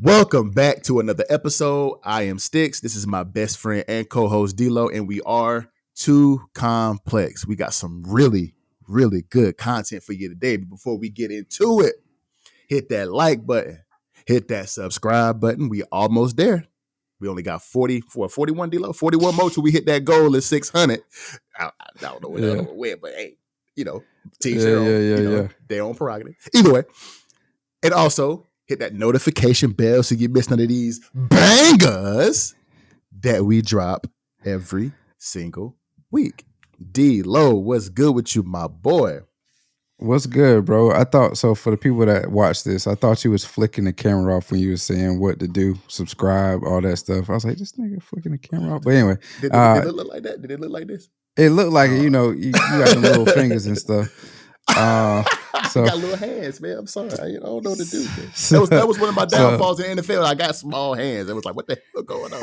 Welcome back to another episode. I am Sticks. This is my best friend and co-host D-Lo, and we are Too Complex. We got some really good content for you today. But before we get into it, hit that like button, hit that subscribe button. We almost there. We only got 41 D-Lo, 41 more till we hit that goal of 600. I don't know when that went, but hey, teach their own prerogative. Either way, and also hit that notification bell so you miss none of these bangers that we drop every single week. D-Lo, what's good with you, my boy? What's good, bro? I thought so. For the people that watch this, I thought you was flicking the camera off when you were saying what to do, subscribe, all that stuff. I was like, this nigga flicking the camera off. But anyway, did it look like that? Did it look like this? It looked like you got the little fingers and stuff. So, I got little hands, man. I'm sorry. I don't know what to do. That was one of my downfalls in the NFL. I got small hands. It was like, what the hell going on?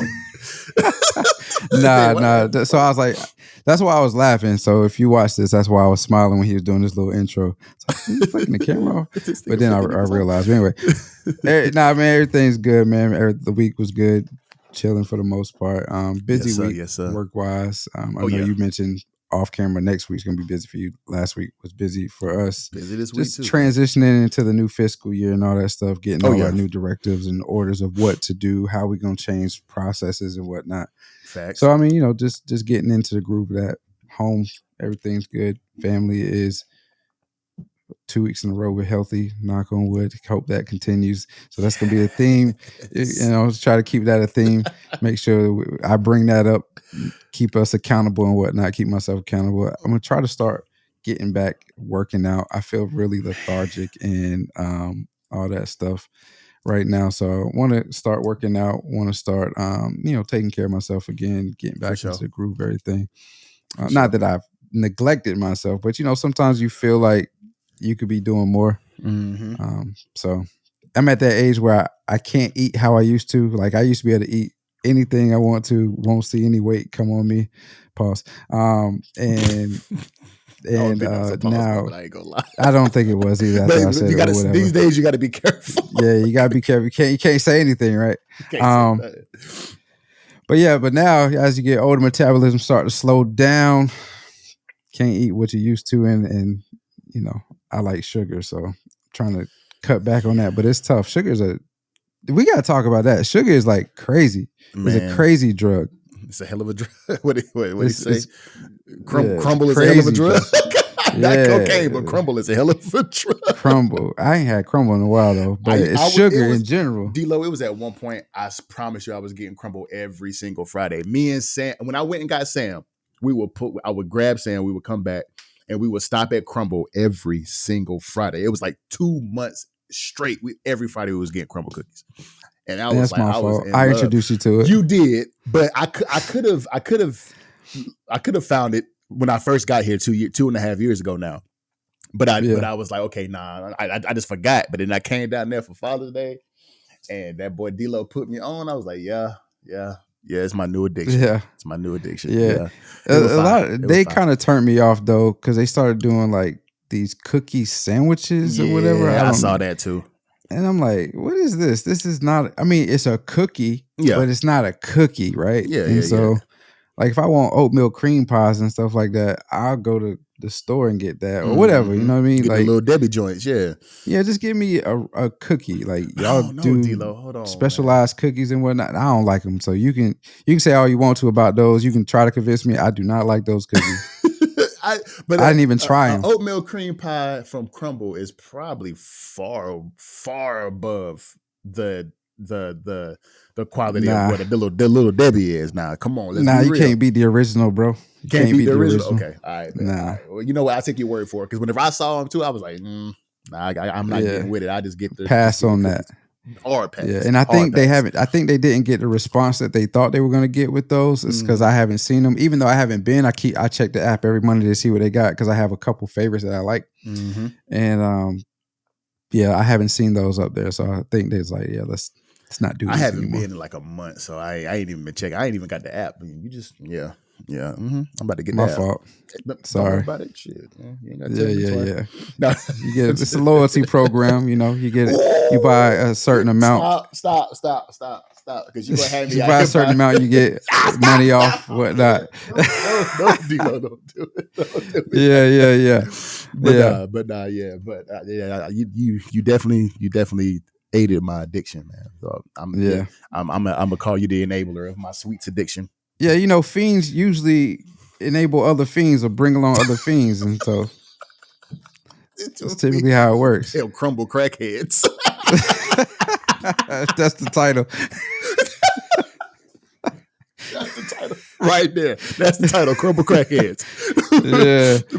Nah. So I was like, that's why I was laughing. So if you watch this, that's why I was smiling when he was doing this little intro. It's like, fucking the camera off. But then I realized. Anyway, man, everything's good, man. The week was good. Chilling for the most part. Busy week, work-wise. I know you mentioned off camera next week's gonna be busy for you. Last week was busy for us. Busy this week just too. Transitioning into the new fiscal year and all that stuff, getting all our new directives and orders of what to do, how we gonna change processes and whatnot. Facts. So I mean, just getting into the groove of that. Home, everything's good. Family is 2 weeks in a row we're healthy. Knock on wood. Hope that continues. So that's gonna be a theme. Try to keep that a theme. Make sure I bring that up. Keep us accountable and whatnot. Keep myself accountable. I'm gonna try to start getting back working out. I feel really lethargic and all that stuff right now. So I want to start working out. Want to start taking care of myself again. Getting back into the groove of everything. Not that I've neglected myself, but sometimes you feel like you could be doing more. Mm-hmm. So I'm at that age where I can't eat how I used to. Like I used to be able to eat anything I want to, won't see any weight come on me. Pause. And now I ain't gonna lie. I don't think it was either. After I said it or whatever. These days you got to be careful. Yeah, you got to be careful. You can't say anything, right? But now as you get older, metabolism start to slow down. Can't eat what you used to, and I like sugar, so I'm trying to cut back on that. But it's tough. We got to talk about that. Sugar is like crazy. Man. It's a crazy drug. It's a hell of a drug. What do you say? Crumbl is a hell of a drug. Not cocaine, but Crumbl is a hell of a drug. Crumbl. I ain't had Crumbl in a while though, but it's sugar in general. D-Lo, it was at one point, I promise you I was getting Crumbl every single Friday. Me and Sam, when I went and got Sam, I would grab Sam, we would come back, and we would stop at Crumbl every single Friday. It was like 2 months straight. Every Friday we was getting Crumbl cookies. And I was that's my fault. I introduced you to it. You did, but I could have found it when I first got here 2.5 years ago now. But I was like, okay, nah, I just forgot. But then I came down there for Father's Day, and that boy D-Lo put me on. I was like, yeah, it's my new addiction. Yeah, it's my new addiction. Yeah. They kind of turned me off though, because they started doing like these cookie sandwiches or whatever. I saw that too. And I'm like, what is this? This is not, I mean, it's a cookie, but it's not a cookie, right? Yeah. Like if I want oatmeal cream pies and stuff like that, I'll go to the store and get that or whatever. You know what I mean? Get like the little Debbie joints, yeah. Yeah, just give me a cookie. Like y'all do D-Lo. Hold on, specialized cookies and whatnot. I don't like them. So you can say all you want to about those. You can try to convince me. I do not like those cookies. I didn't even try them. Oatmeal cream pie from Crumbl is probably far above the quality of what the little Debbie is now. Come on, you can't beat the original, bro. You can't beat the original. Okay, all right. Nah. All right. Well, you know what? I take your word for it, because whenever I saw them too, I was like, I'm not getting with it. I just get the pass on that. Hard pass. Yeah, and I think they haven't. I think they didn't get the response that they thought they were going to get with those. It's because I haven't seen them. Even though I haven't been, I check the app every Monday to see what they got, because I have a couple favorites that I like. Mm-hmm. And I haven't seen those up there. So I think there's like, let's not do. I haven't been in like a month, so I ain't even been checking. I ain't even got the app. You just Yeah, I'm about to get My that. fault. Don't worry Sorry. about it. Shit, man. You ain't got to tell me twice. Yeah. No. You get it's a loyalty program. You know, you get you buy a certain amount. Stop. Because you gonna have me You out buy here a certain amount, you get money off, whatnot. No, D-Lo, don't do it. Don't do it. Yeah. You definitely aided my addiction, man. So I'm gonna call you the enabler of my sweets addiction. Yeah, you know, fiends usually enable other fiends or bring along other fiends, and so that's typically how it works. They'll Crumbl Crackheads. That's the title. That's the title right there. That's the title, Crumbl Crackheads.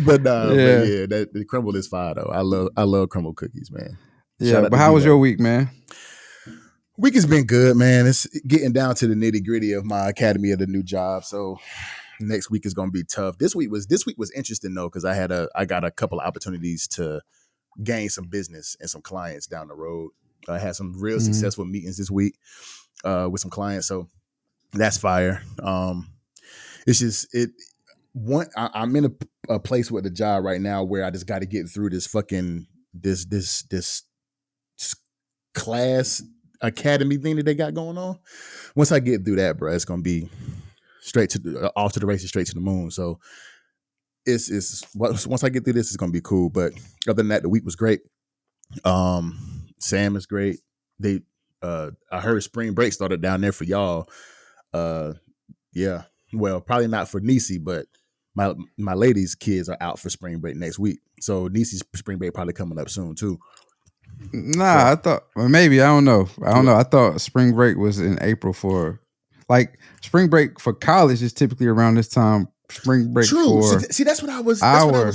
But the Crumbl is fire though. I love Crumbl cookies, man. Yeah, but how was your week, man? Week has been good, man. It's getting down to the nitty gritty of my academy of the new job. So next week is going to be tough. This week was interesting though, because I got a couple of opportunities to gain some business and some clients down the road. I had some real successful meetings this week with some clients, so that's fire. It's just I'm in a place with the job right now where I just got to get through this fucking this class academy thing that they got going on. Once I get through that, bro, it's gonna be off to the races, straight to the moon. So it's once I get through this, it's gonna be cool. But other than that, the week was great. Sam is great. I heard spring break started down there for y'all. Yeah, well, probably not for Niecy, but my lady's kids are out for spring break next week. So Niecy's spring break probably coming up soon too. Nah, I thought maybe I don't know. I thought spring break was in April for spring break for college is typically around this time. Spring break for that's what I was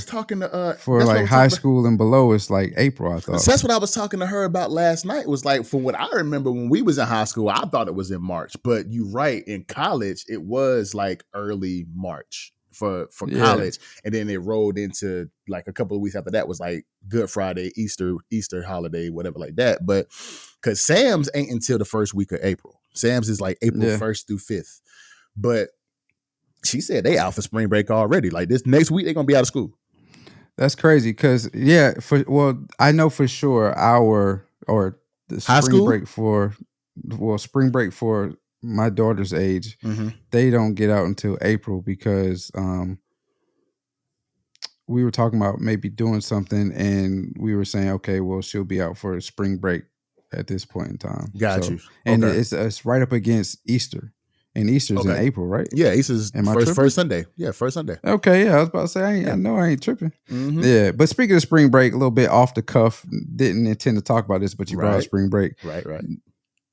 talking to for like high school and below is like April. I thought so that's what I was talking to her about last night. Was like, from what I remember when we was in high school, I thought it was in March, but you're right. In college, it was like early March for college, and then it rolled into like a couple of weeks after that was like Good Friday, Easter holiday, whatever like that. But because Sam's ain't until the first week of April. Sam's is like April 1st through 5th, but she said they out for spring break already. Like this next week, they're gonna be out of school. That's crazy because I know for sure the spring break spring break for my daughter's age, they don't get out until April because we were talking about maybe doing something and we were saying, okay, well, she'll be out for a spring break at this point in time. Got you. And it's right up against Easter. And Easter's in April, right? Yeah, Easter's first Sunday. Yeah, first Sunday. Okay, yeah, I was about to say, I know I ain't tripping. Yeah, but speaking of spring break, a little bit off the cuff, didn't intend to talk about this, but you brought up spring break. Right.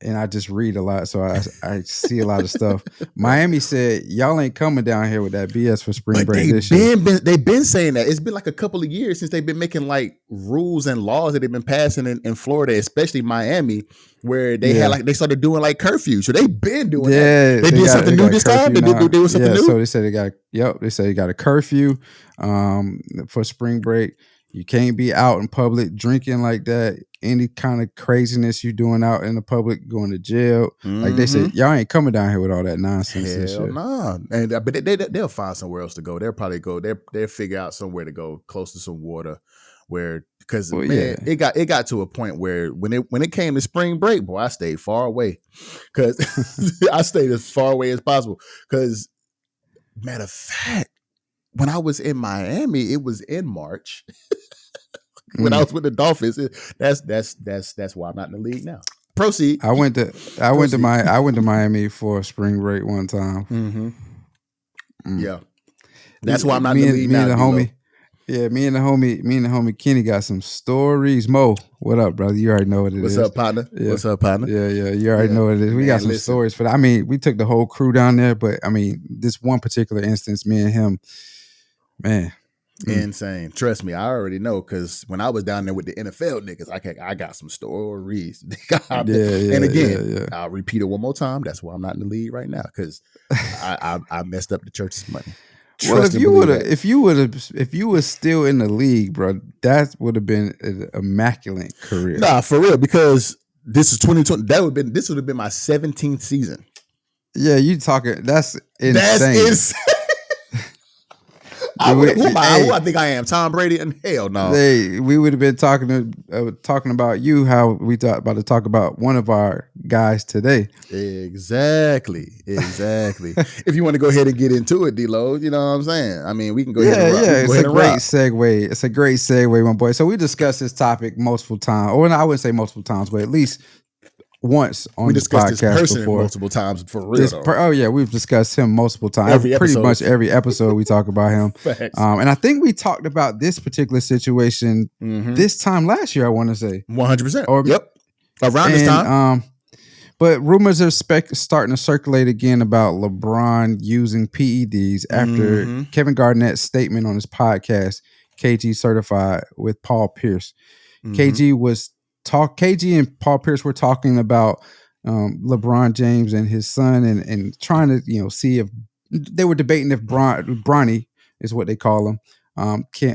And I just read a lot, so I see a lot of stuff. Miami said, y'all ain't coming down here with that BS for spring break this year. They've been saying that. It's been like a couple of years since they've been making like rules and laws that they've been passing in Florida, especially Miami, where they had they started doing like curfew. So they've been doing that. They did something new this time. They did something new. So they said they said they got a curfew for spring break. You can't be out in public drinking like that. Any kind of craziness you doing out in the public, going to jail. Like they said, y'all ain't coming down here with all that nonsense. Hell nah. But they'll find somewhere else to go. They'll probably go. They'll figure out somewhere to go close to some water. It got to a point where when it came to spring break, boy, I stayed far away because I stayed as far away as possible. Because matter of fact, when I was in Miami, it was in March. When I was with the Dolphins, that's why I'm not in the league now. Proceed. I went to Miami for spring break one time. Yeah, that's why I'm not in the league now. Me and the homie Kenny got some stories. Mo, what up, brother? You already know what it is. What's up, partner? Yeah. What's up, partner? Yeah. You already know what it is. We got some stories for that. I mean, we took the whole crew down there, but I mean, this one particular instance, me and him, man. Insane. Trust me, I already know because when I was down there with the NFL niggas, I got some stories. And again, I'll repeat it one more time. That's why I'm not in the league right now because I messed up the church's money. Well, if you were still in the league, bro, that would have been an immaculate career. Nah, for real, because this is 2020. This would have been my 17th season. Yeah, you talking? That's insane. That's insane. Who am I? Who Hey, I think I am? Tom Brady? And hell no. we would have been talking about you. How we thought about to talk about one of our guys today. Exactly. If you want to go ahead and get into it, D-Lo, you know what I'm saying? I mean, we can go ahead and rock. We can go It's a ahead and great rock. segue. It's a great segue, my boy. So we discussed this topic multiple times, or I wouldn't say multiple times, but at least once on We this discussed this podcast person before. multiple times for real, though. Oh yeah, we've discussed him multiple times. Every Pretty episode. much every episode we talk about him. Facts. And I think we talked about this particular situation this time last year. I want to say 100%. Or Yep. Around this time. But rumors are starting to circulate again about LeBron using PEDs after Kevin Garnett's statement on his podcast, KG Certified with Paul Pierce. KG and Paul Pierce were talking about LeBron James and his son and trying to see if they were debating if Bronny is what they call him.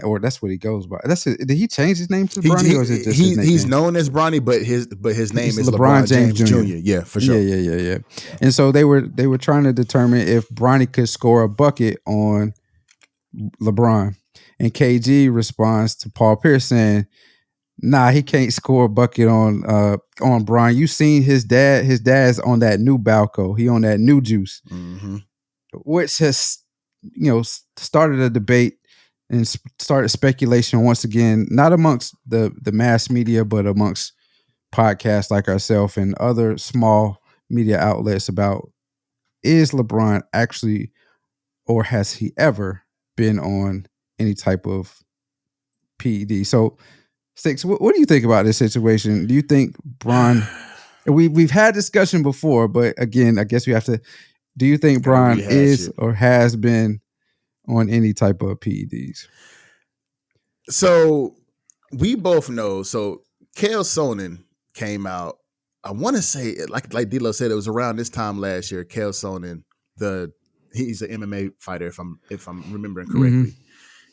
Or that's what he goes by. Did he change his name to Bronny, or is it just his nickname? He's known as Bronny, but his name is LeBron James Jr. Yeah, for sure. Yeah. And so they were trying to determine if Bronny could score a bucket on LeBron, and KG responds to Paul Pierce saying, "Nah, he can't score a bucket on Bron. You seen his dad? His dad's on that new Balco. He on that new juice, which has started a debate and started speculation once again, not amongst the mass media, but amongst podcasts like ourselves and other small media outlets about, is LeBron actually, or has he ever been on any type of PED? So, Six, what do you think about this situation? Do you think Bron? We've had discussion before, but again, I guess we have to. Do you think Bron is or has been on any type of PEDs? So we both know. So Chael Sonnen came out. I want to say, like D-Lo said, it was around this time last year. Chael Sonnen, he's an MMA fighter, if I'm remembering correctly.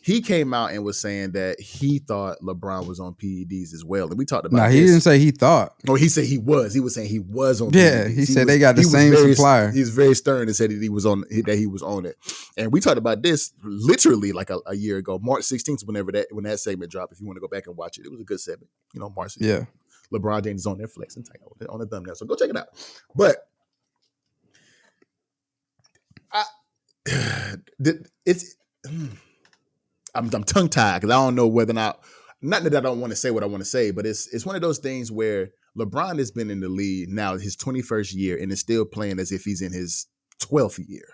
He came out and was saying that he thought LeBron was on PEDs as well. And we talked about this. He didn't say he thought. Oh, he said he was. He was saying he was on PEDs. Yeah, he said they got the same supplier. He was very stern and said that he was on it. And we talked about this literally like a year ago, March 16th, when that segment dropped. If you want to go back and watch it, it was a good segment. March 16th. Yeah. LeBron James is on there flexing on the thumbnail. So go check it out. But I'm tongue tied because I don't know whether or not that I don't want to say what I want to say, but it's one of those things where LeBron has been in the league now his 21st year and is still playing as if he's in his 12th year.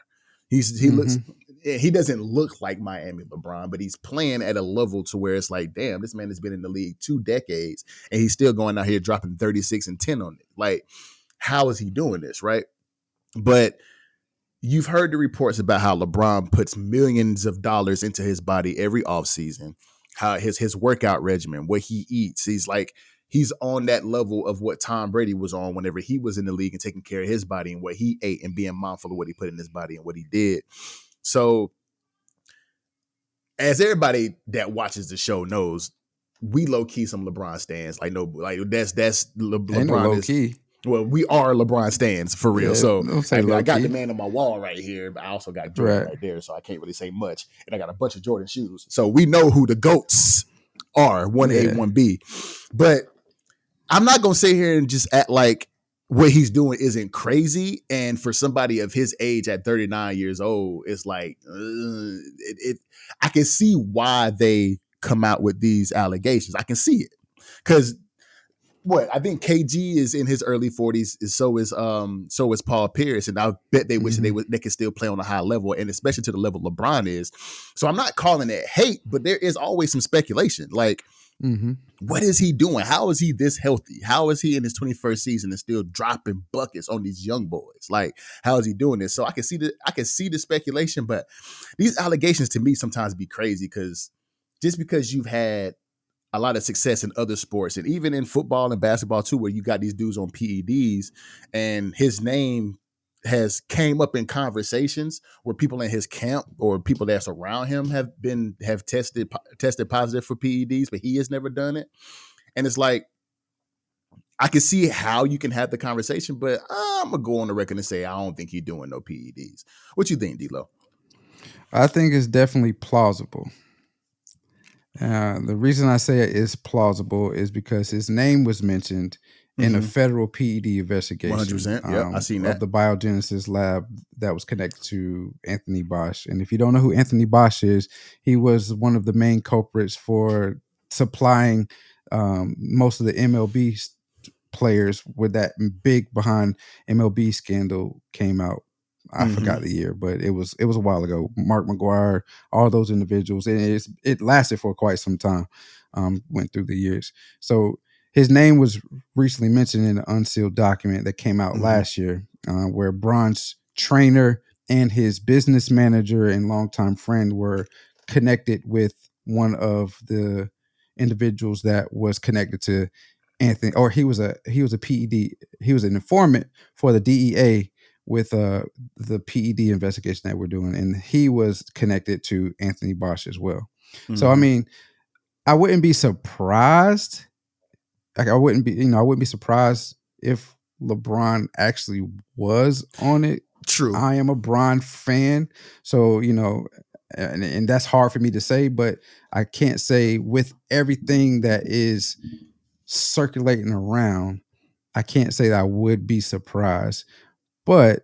He doesn't look like Miami LeBron, but he's playing at a level to where it's like, damn, this man has been in the league 2 decades and he's still going out here dropping 36 and 10 on it. Like, how is he doing this, right? But you've heard the reports about how LeBron puts millions of dollars into his body every offseason, how his workout regimen, what he eats. He's on that level of what Tom Brady was on whenever he was in the league and taking care of his body and what he ate and being mindful of what he put in his body and what he did. So as everybody that watches the show knows, we low key some LeBron stands. That's LeBron low key. Well, we are LeBron stands for real. So I got the man on my wall right here, but I also got Jordan right there, so I can't really say much. And I got a bunch of Jordan shoes. So we know who the GOATs are, 1A, 1B. But I'm not going to sit here and just act like what he's doing isn't crazy. And for somebody of his age at 39 years old, it's like, I can see why they come out with these allegations. I can see it. Because I think KG is in his early 40s. So is Paul Pierce, and I bet they wish they could still play on a high level, and especially to the level LeBron is. So I'm not calling it hate, but there is always some speculation. Like, what is he doing? How is he this healthy? How is he in his 21st season and still dropping buckets on these young boys? Like, how is he doing this? So I can see the speculation, but these allegations to me sometimes be crazy because just because you've had a lot of success in other sports and even in football and basketball too, where you got these dudes on PEDs and his name has came up in conversations where people in his camp or people that's around him have tested positive for PEDs, but he has never done it. And it's like, I can see how you can have the conversation, but I'm gonna go on the record and say I don't think he's doing no PEDs. What you think, D-Lo? I think it's definitely plausible. The reason I say it is plausible is because his name was mentioned in a federal PED investigation 100%. Yep, I seen of that. the biogenesis lab that was connected to Anthony Bosch. And if you don't know who Anthony Bosch is, he was one of the main culprits for supplying most of the MLB players with that big behind MLB scandal came out. I forgot the year, but it was a while ago. Mark McGuire, all those individuals, and it lasted for quite some time. Went through the years, so his name was recently mentioned in an unsealed document that came out last year, where Braun's trainer and his business manager and longtime friend were connected with one of the individuals that was connected to Anthony, or he was a PED. He was an informant for the DEA with the PED investigation that we're doing, and he was connected to Anthony Bosch as well. So I mean, I wouldn't be surprised. Like I wouldn't be surprised if LeBron actually was on it. True. I am a Bron fan, so and that's hard for me to say, but I can't say with everything that is circulating around, I can't say that I would be surprised, but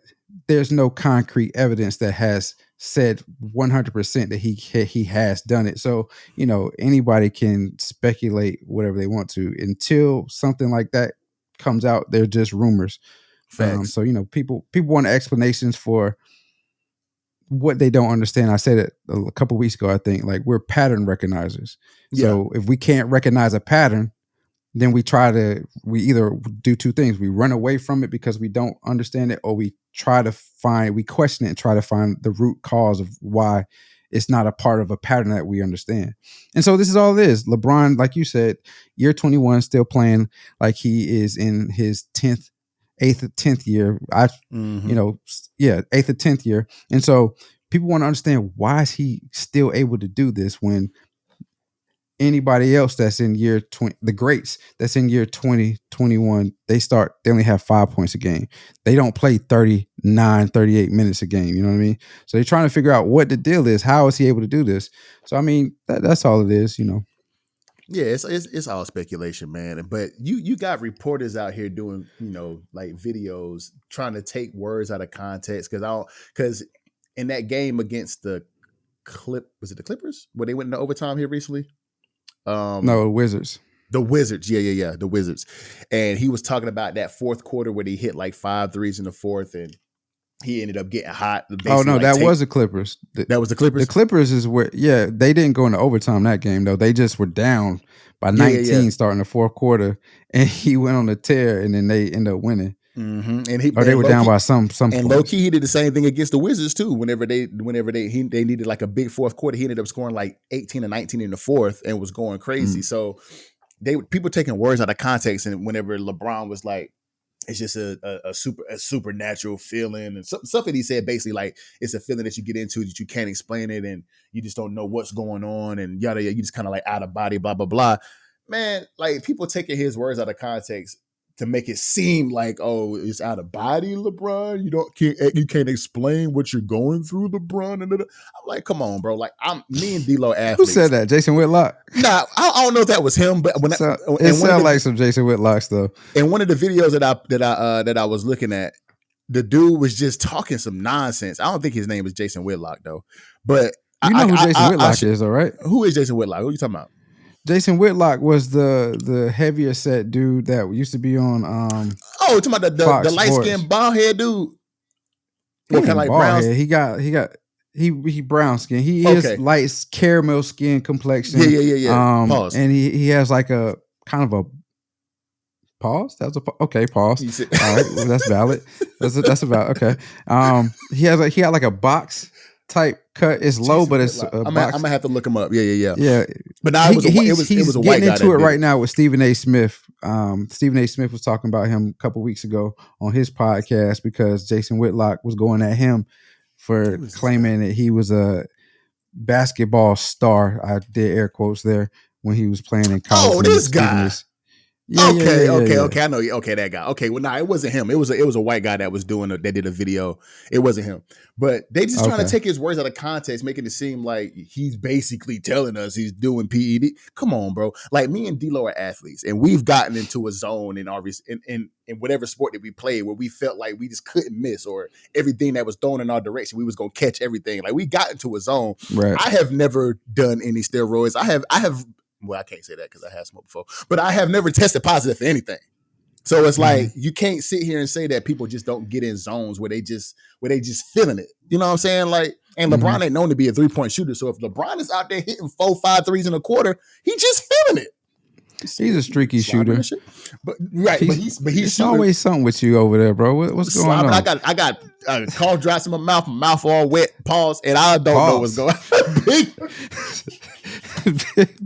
there's no concrete evidence that has said 100% that he has done it. So, anybody can speculate whatever they want to until something like that comes out. They're just rumors. Facts. So, people want explanations for what they don't understand. I said it a couple weeks ago, I think, like we're pattern recognizers. So if we can't recognize a pattern, then we either do two things. We run away from it because we don't understand it, or we question it and try to find the root cause of why it's not a part of a pattern that we understand. And so this is all it is. LeBron, like you said, year 21, still playing like he is in his 8th or 10th year. 8th or 10th year. And so people want to understand, why is he still able to do this when anybody else that's in year 20, the greats that's in year 20, 21, they only have 5 points a game. They don't play 39, 38 minutes a game. You know what I mean? So they're trying to figure out what the deal is. How is he able to do this? So, I mean, that's all it is, Yeah, it's all speculation, man. But you got reporters out here doing, like videos trying to take words out of context because in that game against the was it the Clippers where they went into overtime here recently? No, Wizards. The Wizards, yeah, the Wizards. And he was talking about that fourth quarter where he hit like 5 threes in the fourth, and he ended up getting hot. Oh no, that was the Clippers. That was the Clippers. The Clippers is where, they didn't go into overtime that game though. They just were down by 19 starting the fourth quarter, and he went on a tear, and then they ended up winning. And they were down by some. And low key, he did the same thing against the Wizards too. Whenever they needed like a big fourth quarter, he ended up scoring like 18 or 19 in the fourth and was going crazy. So people taking words out of context, and whenever LeBron was like, it's just a supernatural feeling, and something he said basically like it's a feeling that you get into that you can't explain it, and you just don't know what's going on, and yada yada. You just kind of like out of body, blah blah blah. Man, like people taking his words out of context to make it seem like, oh, it's out of body, LeBron. You can't explain what you're going through, LeBron. And I'm like, come on, bro. Like me and D-Lo athletes. Who said that? Jason Whitlock? Nah, I don't know if that was him, but it sounds like some Jason Whitlock stuff. In one of the videos that I was looking at, the dude was just talking some nonsense. I don't think his name is Jason Whitlock though, but you know who Jason Whitlock is, all right? Who is Jason Whitlock? Who are you talking about? Jason Whitlock was the heavier set dude that used to be on you're talking about the light-skinned bald head dude. Kind of like brown head. He brown skin. He is light caramel skin complexion. Yeah. Pause. And he has like a kind of a pause. That was okay. Pause. All right, well, that's valid. That's about okay. He had like a box type cut. It's low, but it's I'm gonna have to look him up. Yeah. But now it was a white guy. He's getting into it right now with Stephen A. Smith. Stephen A. Smith was talking about him a couple weeks ago on his podcast because Jason Whitlock was going at him for claiming that he was a basketball star. I did air quotes there when he was playing in college. Oh, this guy. Okay. I know. Okay, that guy. Okay, well, nah, it wasn't him. It was a white guy that was that did a video. It wasn't him. But they just trying to take his words out of context, making it seem like he's basically telling us he's doing PED. Come on, bro. Like me and D-Lo are athletes, and we've gotten into a zone in our in whatever sport that we played where we felt like we just couldn't miss, or everything that was thrown in our direction, we was gonna catch everything. Like we got into a zone. Right. I have never done any steroids. I have. Well, I can't say that because I had smoked before, but I have never tested positive for anything. So it's like you can't sit here and say that people just don't get in zones where they just feeling it. You know what I'm saying? Like, and LeBron ain't known to be a 3-point shooter. So if LeBron is out there hitting 4, 5 threes in a quarter, he just feeling it. He's a streaky shooter. But he's always something with you over there, bro. What's going on? I got cough drops in my mouth all wet, pause, and I don't know what's going on.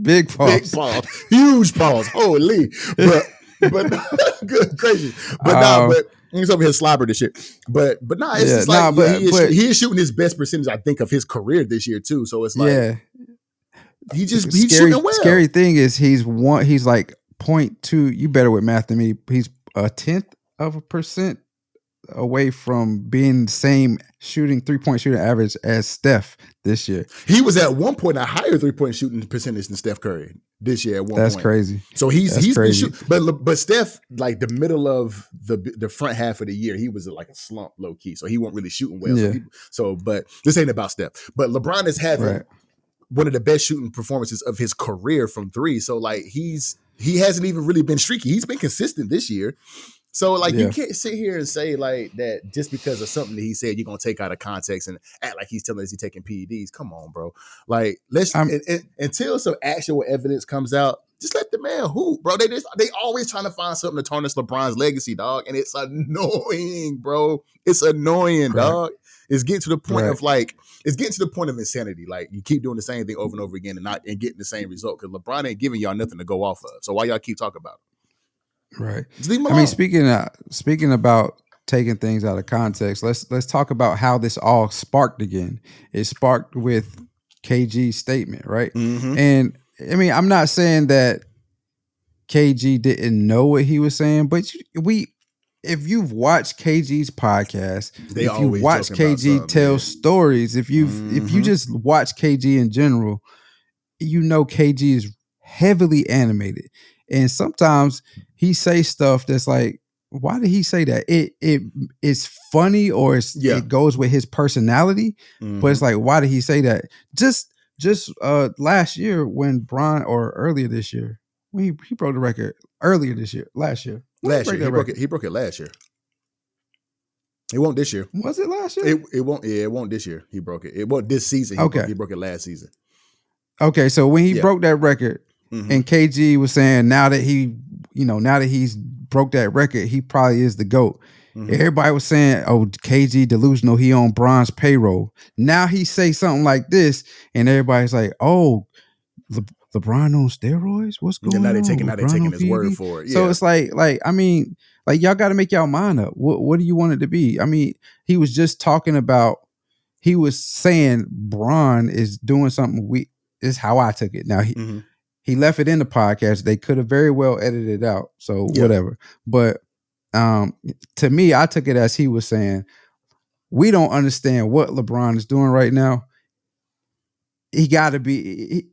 Big pause. Big pause. Huge pause. Holy. But good gracious. But he's over here slobbering the shit. But it's he is shooting his best percentage, I think, of his career this year too. So it's like he's shooting well. Scary thing is he's like 0.2. You better with math than me. He's 0.1% away from being the same 3-point shooting average as Steph this year. He was at one point a higher 3-point shooting percentage than Steph Curry this year at one point. That's crazy. So he's been shooting, but Steph, like the middle of the front half of the year, he was like a slump low key. So he wasn't really shooting well. Yeah. But this ain't about Steph. But LeBron is having one of the best shooting performances of his career from three. So like he hasn't even really been streaky. He's been consistent this year. So like you can't sit here and say like that just because of something that he said you're gonna take out of context and act like he's telling us he's taking PEDs. Come on, bro. Like until some actual evidence comes out, just let the man hoop, bro. They always trying to find something to tarnish LeBron's legacy, dog, and it's annoying, bro. It's annoying, dog. It's getting to the point of insanity. Like you keep doing the same thing over and over again and getting the same result because LeBron ain't giving y'all nothing to go off of. So why y'all keep talking about it? Right. I mean, speaking about taking things out of context, let's talk about how this all sparked again. It sparked with KG's statement, right? Mm-hmm. And I mean, I'm not saying that KG didn't know what he was saying, but if you've watched KG's podcast, if you watch KG tell stories, if you just watch KG in general, you know KG is heavily animated. And sometimes he say stuff that's like, why did he say that? It's funny or it goes with his personality, but it's like, why did he say that? Just last year when Bron, or earlier this year, when he broke the record earlier this year, last year. He broke it last year. It won't this year. Was it last year? It won't. Yeah, it won't this year. He broke it. It won't this season. He broke it last season. Okay, so when he broke that record, and KG was saying now that he's broke that record, he probably is the GOAT. Everybody was saying, "Oh, KG delusional. He on Bron's payroll." Now he say something like this, and everybody's like, "Oh, LeBron on steroids? What's going on?" Now they taking his word for it. Yeah. So it's like I mean, like y'all got to make y'all mind up. What do you want it to be? I mean, he was just talking about. He was saying Bron is doing something. Is how I took it. Now he left it in the podcast. They could have very well edited it out. So whatever. But to me, I took it as he was saying, we don't understand what LeBron is doing right now. He got to be,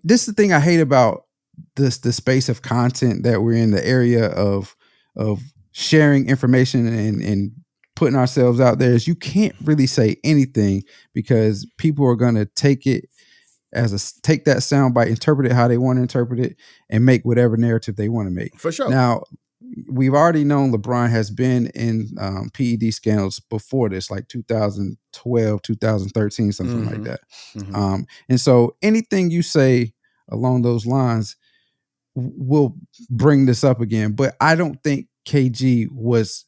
this is the thing I hate about the space of content that we're in, the area of sharing information and putting ourselves out there, is you can't really say anything because people are going to take it take that soundbite, interpret it how they want to interpret it, and make whatever narrative they want to make. For sure. Now, we've already known LeBron has been in PED scandals before this, like 2012, 2013, something like that. And so anything you say along those lines will bring this up again. But I don't think KG was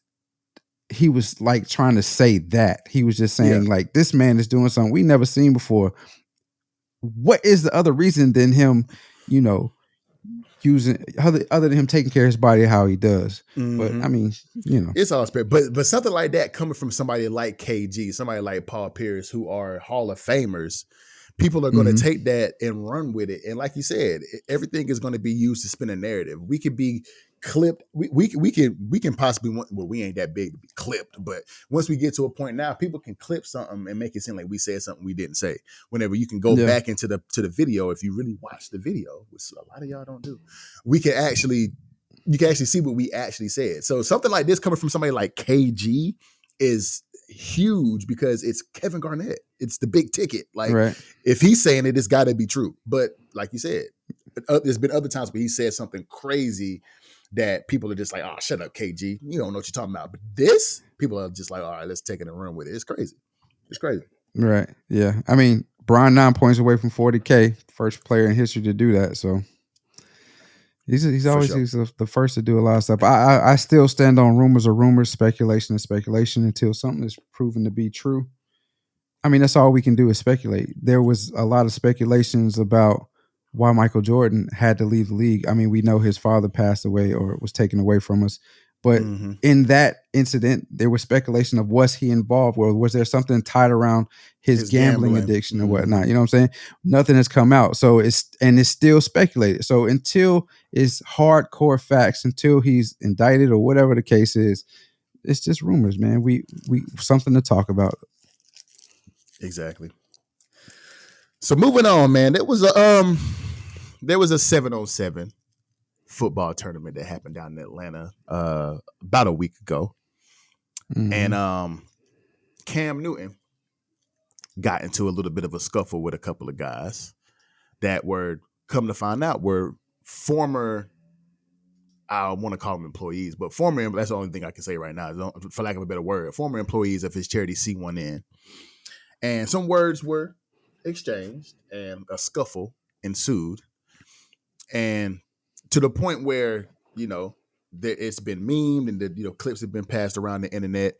like trying to say that. He was just saying like, this man is doing something we never seen before. What is the other reason than him, using other than him taking care of his body how he does? But I mean, it's all spirit. But something like that coming from somebody like KG, somebody like Paul Pierce, who are Hall of Famers, people are going to take that and run with it. And like you said, everything is going to be used to spin a narrative. We could be clipped. We can possibly well, we ain't that big to be clipped, but once we get to a point now, people can clip something and make it seem like we said something we didn't say. Whenever you can go back into the video, if you really watch the video, which a lot of y'all don't do, you can actually see what we actually said. So something like this coming from somebody like KG is huge because it's Kevin Garnett. It's the big ticket. Like if he's saying it, it's got to be true. But like you said, there's been other times where he said something crazy that people are just like, oh, shut up, KG. You don't know what you're talking about. But this, people are just like, all right, let's take it and run with it. It's crazy. It's crazy. Right. Yeah. I mean, Bron 9 points away from 40K. First player in history to do that. So he's always the first to do a lot of stuff. I still stand on rumors, speculation is speculation until something is proven to be true. I mean, that's all we can do is speculate. There was a lot of speculations about why Michael Jordan had to leave the league. I mean, we know his father passed away or was taken away from us. But in that incident, there was speculation of was he involved or was there something tied around his gambling addiction or whatnot? You know what I'm saying? Nothing has come out. So it's still speculated. So until it's hardcore facts, until he's indicted or whatever the case is, it's just rumors, man. We something to talk about. Exactly. So moving on, man. There was a 7-on-7 football tournament that happened down in Atlanta about a week ago. And Cam Newton got into a little bit of a scuffle with a couple of guys that were, come to find out, were former, I want to call them employees, but former, that's the only thing I can say right now, for lack of a better word, former employees of his charity C1N. And some words were exchanged and a scuffle ensued. And to the point where, it's been memed and the clips have been passed around the internet.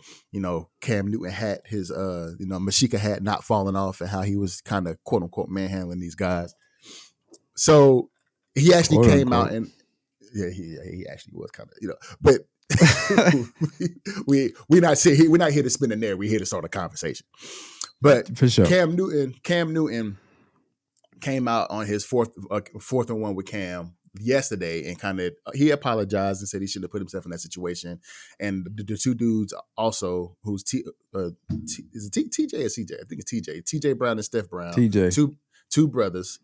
Cam Newton had his Mashika hat not falling off and how he was kind of quote unquote manhandling these guys. So he actually came out and he actually was kind of, but we're not here to spin a narrative. We're here to start a conversation. But for sure, Cam Newton came out on his fourth and one with Cam yesterday and he apologized and said he shouldn't have put himself in that situation. And the two dudes also, who's is it TJ or CJ? I think it's TJ. TJ Brown and Steph Brown. TJ. Two brothers.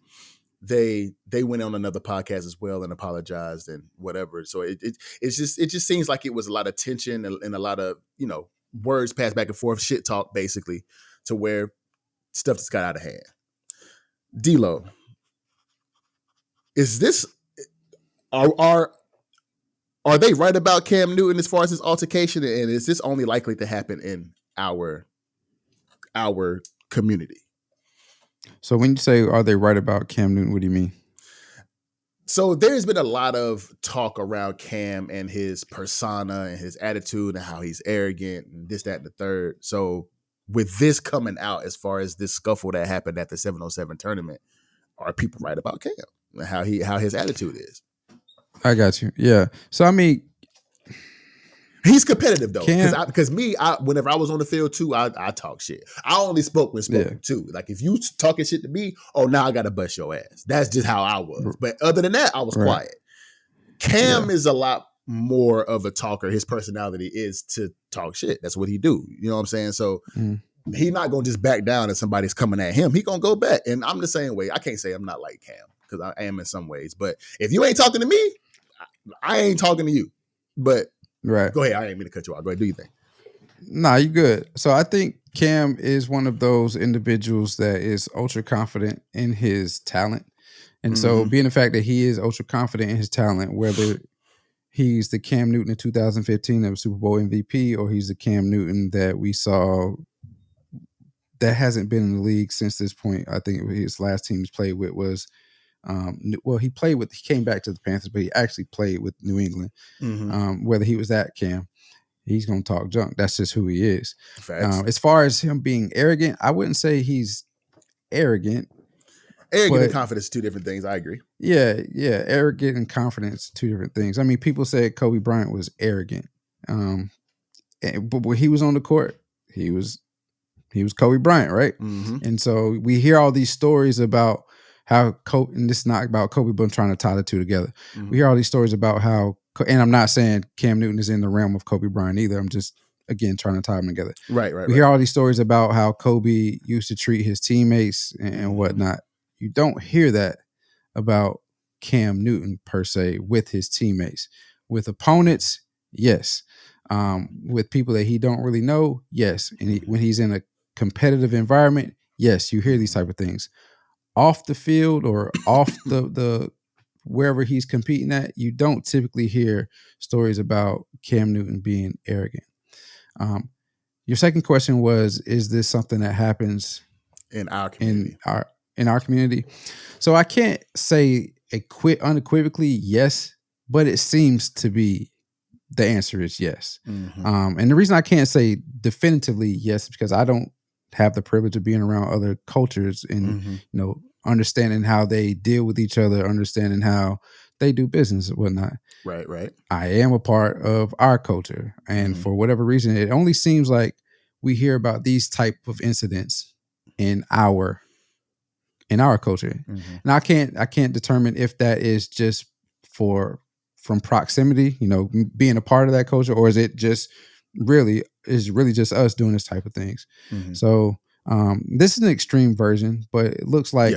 They went on another podcast as well and apologized and whatever. So it just seems like it was a lot of tension and a lot of words passed back and forth, shit talk basically, to where stuff just got out of hand. D-Lo, is this are they right about Cam Newton as far as his altercation, and is this only likely to happen in our community? So when you say are they right about Cam Newton, what do you mean? So there's been a lot of talk around Cam and his persona and his attitude and how he's arrogant and this, that, and the third. So with this coming out, as far as this scuffle that happened at the 7-on-7 tournament, are people right about Cam and how his attitude is? I got you. Yeah. So I mean, he's competitive though, because whenever I was on the field too, I talk shit. I only spoke when spoken too. Like if you talking shit to me, now I gotta bust your ass. That's just how I was. But other than that, I was quiet. Cam is a lot more of a talker. His personality is to talk shit. That's what he do. You know what I'm saying? So he's not gonna just back down if somebody's coming at him. He gonna go back. And I'm the same way. I can't say I'm not like Cam because I am in some ways. But if you ain't talking to me, I ain't talking to you. But go ahead. I ain't mean to cut you off. Go ahead. Do your thing. Nah, you good. So I think Cam is one of those individuals that is ultra confident in his talent. And so being the fact that he is ultra confident in his talent, whether he's the Cam Newton in 2015 that was Super Bowl MVP or he's the Cam Newton that we saw that hasn't been in the league since this point. I think his last team he's played with was he came back to the Panthers, but he actually played with New England. Whether he was that Cam, he's going to talk junk. That's just who he is. As far as him being arrogant, I wouldn't say he's arrogant. Arrogant and confidence, two different things. I agree. Yeah. Arrogant and confidence, two different things. I mean, people said Kobe Bryant was arrogant. But when he was on the court, he was Kobe Bryant, right? And so we hear all these stories about how Kobe, and this is not about Kobe, but I'm trying to tie the two together. We hear all these stories about how and I'm not saying Cam Newton is in the realm of Kobe Bryant either. I'm just, again, trying to tie them together. Right. We hear all these stories about how Kobe used to treat his teammates and whatnot. You don't hear that about Cam Newton per se with his teammates. With opponents, yes. With people that he don't really know, yes. And when he's in a competitive environment, yes, you hear these type of things. Off the field or off the wherever he's competing at, you don't typically hear stories about Cam Newton being arrogant. Your second question was, is this something that happens in our community? In our community? So I can't say unequivocally yes, but it seems to be the answer is yes. And the reason I can't say definitively yes is because I don't have the privilege of being around other cultures and understanding how they deal with each other, understanding how they do business and whatnot. Right. I am a part of our culture, and for whatever reason, it only seems like we hear about these type of incidents in our culture. And I can't determine if that is just from proximity, being a part of that culture, or is it just really just us doing this type of things. So this is an extreme version, but it looks like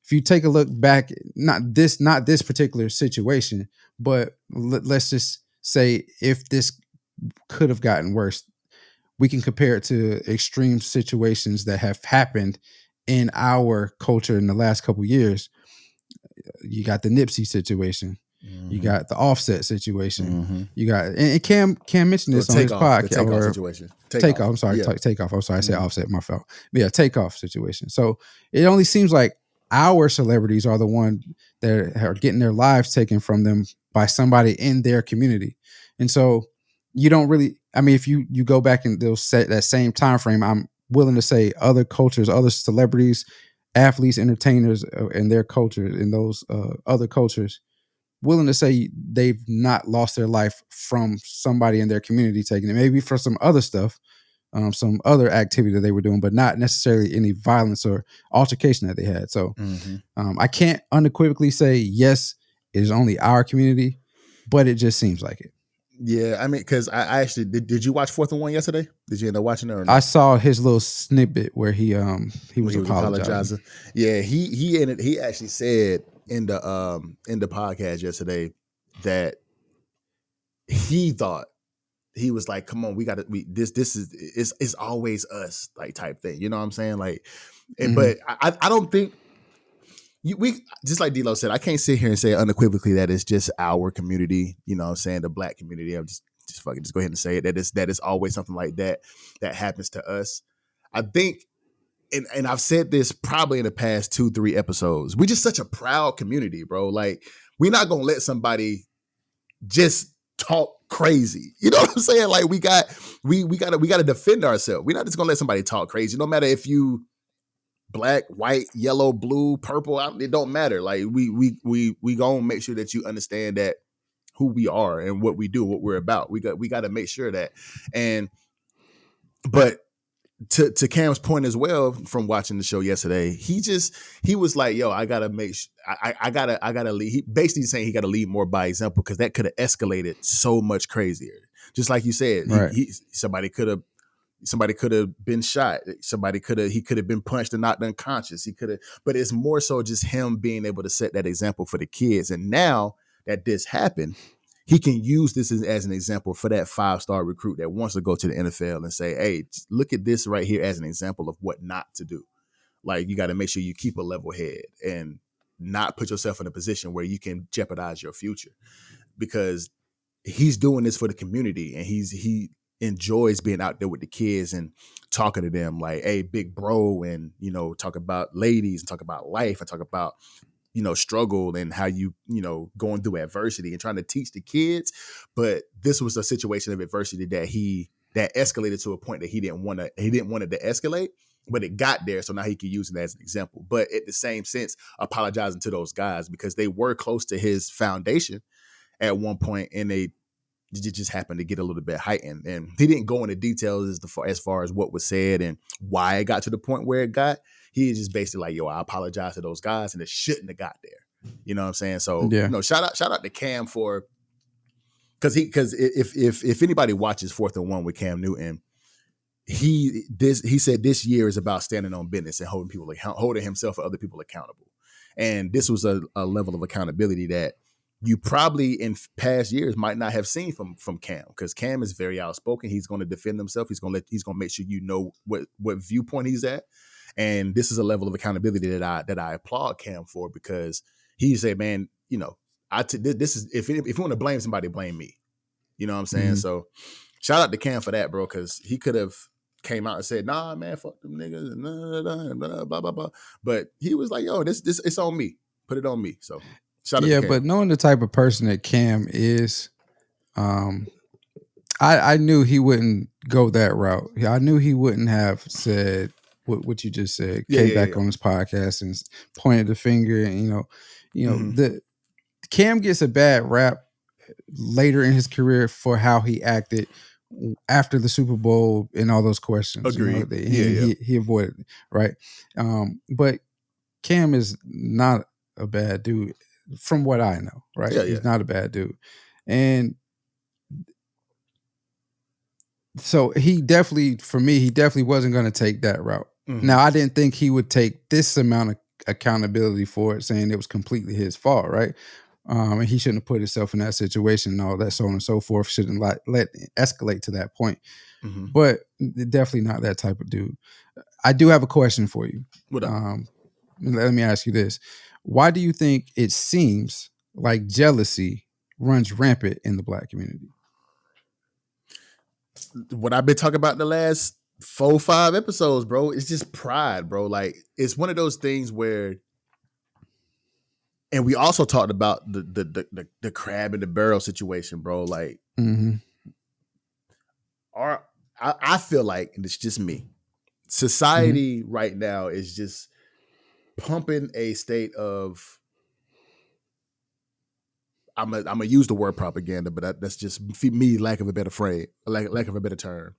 if you take a look back, not this particular situation, but let's just say if this could have gotten worse, we can compare it to extreme situations that have happened in our culture in the last couple of years. You got the Nipsey situation. You got the Offset situation. You got, and Cam mentioned this on his podcast. Takeoff situation. Takeoff. I'm sorry. Takeoff. I'm sorry. I said Offset. My fault. But yeah, Takeoff situation. So it only seems like our celebrities are the one that are getting their lives taken from them by somebody in their community. And so you don't really, I mean, if you go back and they'll set that same time frame, I'm willing to say other cultures, other celebrities, athletes, entertainers, and their culture in those other cultures, willing to say they've not lost their life from somebody in their community taking it, maybe for some other stuff, some other activity that they were doing, but not necessarily any violence or altercation that they had. So I can't unequivocally say yes, it is only our community, but it just seems like it. Yeah, I mean, because I actually did you watch 4th and 1 yesterday? Did you end up watching it or not? I saw his little snippet where he was apologizing. Yeah, he actually said in the podcast yesterday that he thought, he was like, come on, this is it's always us, like, type thing. You know what I'm saying? Like, but I don't think we, just like D-Lo said, I can't sit here and say unequivocally that it's just our community, you know what I'm saying, the Black community. I'm just fucking just go ahead and say it, that is always something like that happens to us. I think, and I've said this probably in the past 2-3 episodes, we're just such a proud community, bro. Like, we're not gonna let somebody just talk crazy. You know what I'm saying? Like, we gotta defend ourselves. We're not just gonna let somebody talk crazy, no matter if you Black, white, yellow, blue, purple, it don't matter. Like, we gonna make sure that you understand that who we are and what we do, what we're about. We got to make sure that. And but to Cam's point as well, from watching the show yesterday, he was like, yo, I gotta make I gotta lead. He basically saying he gotta lead more by example, because that could have escalated so much crazier. Just like you said, right. Somebody could have been shot. He could have been punched and knocked unconscious. But it's more so just him being able to set that example for the kids. And now that this happened, he can use this as an example for that 5-star recruit that wants to go to the NFL and say, hey, look at this right here as an example of what not to do. Like, you got to make sure you keep a level head and not put yourself in a position where you can jeopardize your future, because he's doing this for the community, and he enjoys being out there with the kids and talking to them like, hey, big bro, and, talk about ladies and talk about life and talk about, struggle and how going through adversity and trying to teach the kids. But this was a situation of adversity that escalated to a point that he didn't want it to escalate, but it got there. So now he could use it as an example. But at the same sense, apologizing to those guys, because they were close to his foundation at one point, and it just happened to get a little bit heightened. And he didn't go into details as far as what was said and why it got to the point where it got. He just basically like, yo, I apologize to those guys, and it shouldn't have got there. You know what I'm saying? So, yeah. Shout out to Cam for because if anybody watches 4th and 1 with Cam Newton, he said this year is about standing on business and holding himself and other people accountable. And this was a level of accountability that you probably in past years might not have seen from Cam, because Cam is very outspoken. He's going to defend himself. He's going to make sure you know what viewpoint he's at. And this is a level of accountability that I applaud Cam for, because he said, man, you know, this is if you want to blame somebody, blame me. You know what I'm saying? Mm-hmm. So shout out to Cam for that, bro, because he could have came out and said, nah, man, fuck them niggas, and blah, blah, blah. But he was like, yo, this it's on me. Put it on me. So shout out to Cam. But knowing the type of person that Cam is, I knew he wouldn't go that route. I knew he wouldn't have said what you just said. Came back on his podcast and pointed the finger, and you know, the Cam gets a bad rap later in his career for how he acted after the Super Bowl and all those questions. Agreed. He avoided it, right? But Cam is not a bad dude from what I know, right? He's not a bad dude. And so he definitely wasn't going to take that route. Mm-hmm. Now, I didn't think he would take this amount of accountability for it, saying it was completely his fault, right? And he shouldn't have put himself in that situation and all that, so on and so forth. Shouldn't let it escalate to that point. Mm-hmm. But definitely not that type of dude. I do have a question for you. What up? Let me ask you this. Why do you think it seems like jealousy runs rampant in the Black community? What I've been talking about the last 4-5 episodes, bro, it's just pride, bro. Like, it's one of those things where, and we also talked about the crab in the barrel situation, bro. Like, I feel like, and it's just me, society right now is just pumping a state of, I'm gonna use the word propaganda, but that's just me, lack of a better phrase, lack of a better term,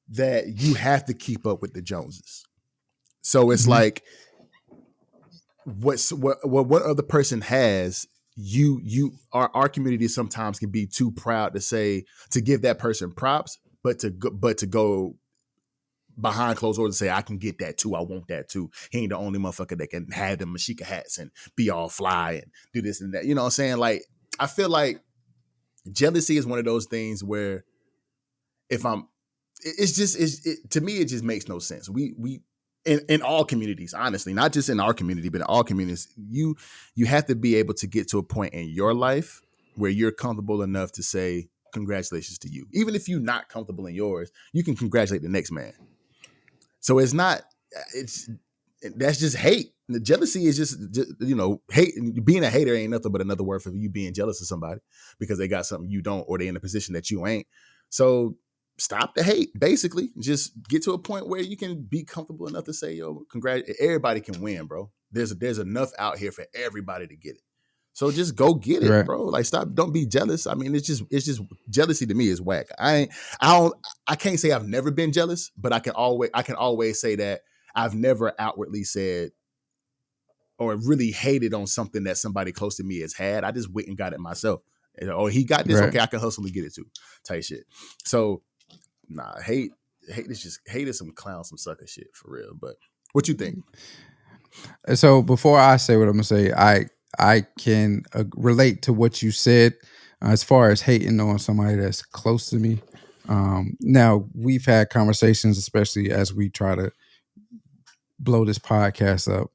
that you have to keep up with the Joneses. So it's like, what other person has, our community sometimes can be too proud to give that person props, but to go behind closed doors and say, I can get that too, I want that too. He ain't the only motherfucker that can have them Mashika hats and be all fly and do this and that. You know what I'm saying? Like, I feel like jealousy is one of those things where to me, it just makes no sense. We in all communities, honestly, not just in our community, but in all communities, you have to be able to get to a point in your life where you're comfortable enough to say congratulations to you. Even if you're not comfortable in yours, you can congratulate the next man. So that's just hate. The jealousy is just hate. Being a hater ain't nothing but another word for you being jealous of somebody because they got something you don't, or they in a position that you ain't. So stop the hate. Basically, just get to a point where you can be comfortable enough to say, yo, everybody can win, bro. There's enough out here for everybody to get it. So just go get it, right, bro. Like, stop. Don't be jealous. I mean, it's just jealousy to me is whack. I can't say I've never been jealous, but I can always say that I've never outwardly said or really hated on something that somebody close to me has had. I just went and got it myself. Oh, he got this. Right. Okay, I can hustle to get it too. Type shit. So nah, hate is some clown, some sucker shit for real. But what you think? So before I say what I'm gonna say, I can relate to what you said as far as hating on somebody that's close to me. Now, we've had conversations, especially as we try to blow this podcast up.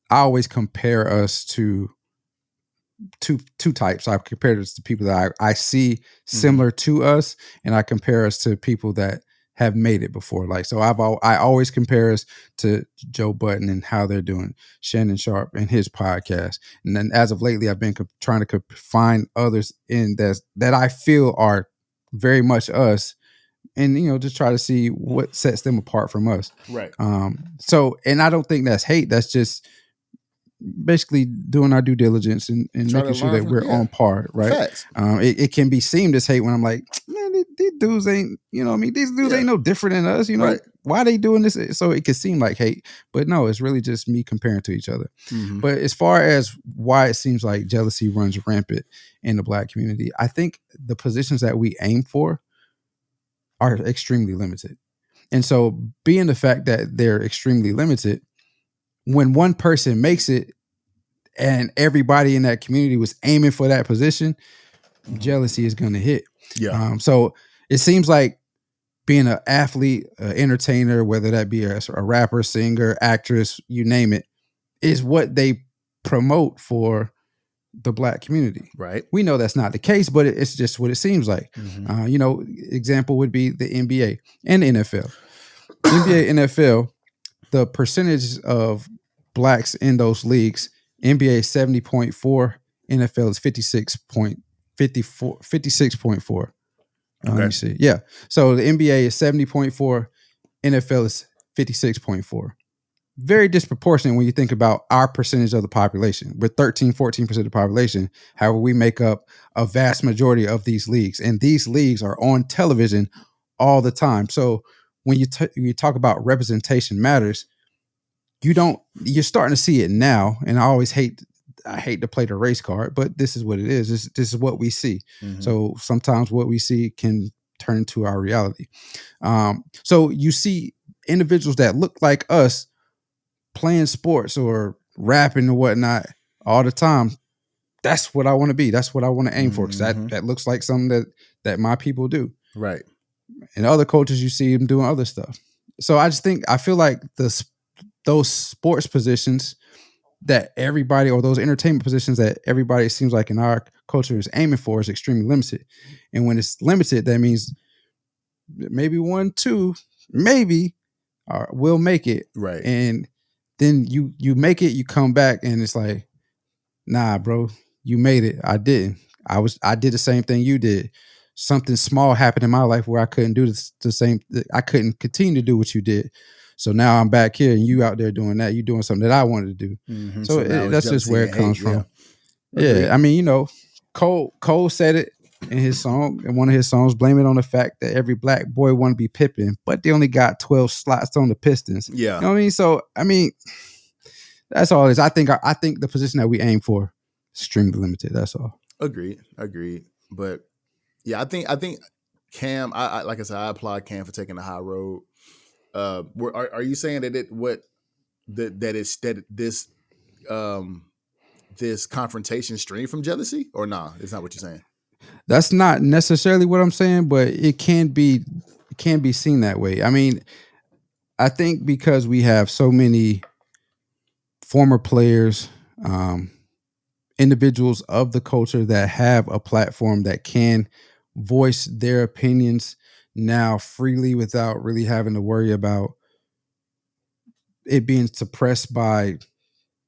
I always compare us to two types. I compare us to people that I see similar to us, and I compare us to people that have made it before. Like, so I always compare us to Joe Budden and how they're doing, Shannon Sharp and his podcast. And then as of lately, I've been trying to find others in that I feel are very much us, and just try to see what sets them apart from us. Right. So, and I don't think that's hate. That's just basically doing our due diligence and making sure that we're on par, right? Facts. It can be seemed as hate when I'm like, man, these dudes ain't, you know what I mean? These dudes ain't no different than us, you know? Right. Why are they doing this? So it could seem like hate, but no, it's really just me comparing to each other. Mm-hmm. But as far as why it seems like jealousy runs rampant in the Black community, I think the positions that we aim for are extremely limited. And so being the fact that they're extremely limited, when one person makes it and everybody in that community was aiming for that position, jealousy is going to hit. Yeah. So it seems like being an athlete, an entertainer, whether that be a rapper, singer, actress, you name it, is what they promote for the Black community. Right. We know that's not the case, but it's just what it seems like. Mm-hmm. You know, example would be the NBA and the NFL. NBA, NFL, the percentage of Blacks in those leagues, NBA is 70.4, NFL is 56.4. Let me see. Yeah. So the NBA is 70.4, NFL is 56.4. Very disproportionate when you think about our percentage of the population. We're 14% of the population. However, we make up a vast majority of these leagues. And these leagues are on television all the time. So when you talk about representation matters, you're starting to see it now. And I hate to play the race card, but this is what it is. This is what we see. Mm-hmm. So sometimes what we see can turn into our reality. So you see individuals that look like us playing sports or rapping or whatnot all the time. That's what I want to be. That's what I want to aim for, because that looks like something that my people do. Right. In other cultures, you see them doing other stuff. So I feel like those sports positions that everybody, or those entertainment positions that everybody seems like in our culture is aiming for, is extremely limited. And when it's limited, that means maybe 1, 2, maybe will make it. Right. And then you make it, you come back, and it's like, nah, bro, you made it. I didn't. I did the same thing you did. Something small happened in my life where I couldn't do the same. I couldn't continue to do what you did. So now I'm back here, and you out there doing that. You doing something that I wanted to do. Mm-hmm. So that's just where it comes from. Yeah, I mean, you know, Cole said it in his song, in one of his songs, blame it on the fact that every Black boy want to be Pippen, but they only got 12 slots on the Pistons. Yeah, you know what I mean. So I mean, that's all it is. I think the position that we aim for is extremely limited. That's all. Agreed. But yeah, I think Cam. I like I said, I applaud Cam for taking the high road. Are you saying that this confrontation stream from jealousy, or nah? It's not what you're saying. That's not necessarily what I'm saying, but it can be seen that way. I mean, I think because we have so many former players, individuals of the culture that have a platform that can voice their opinions now freely without really having to worry about it being suppressed by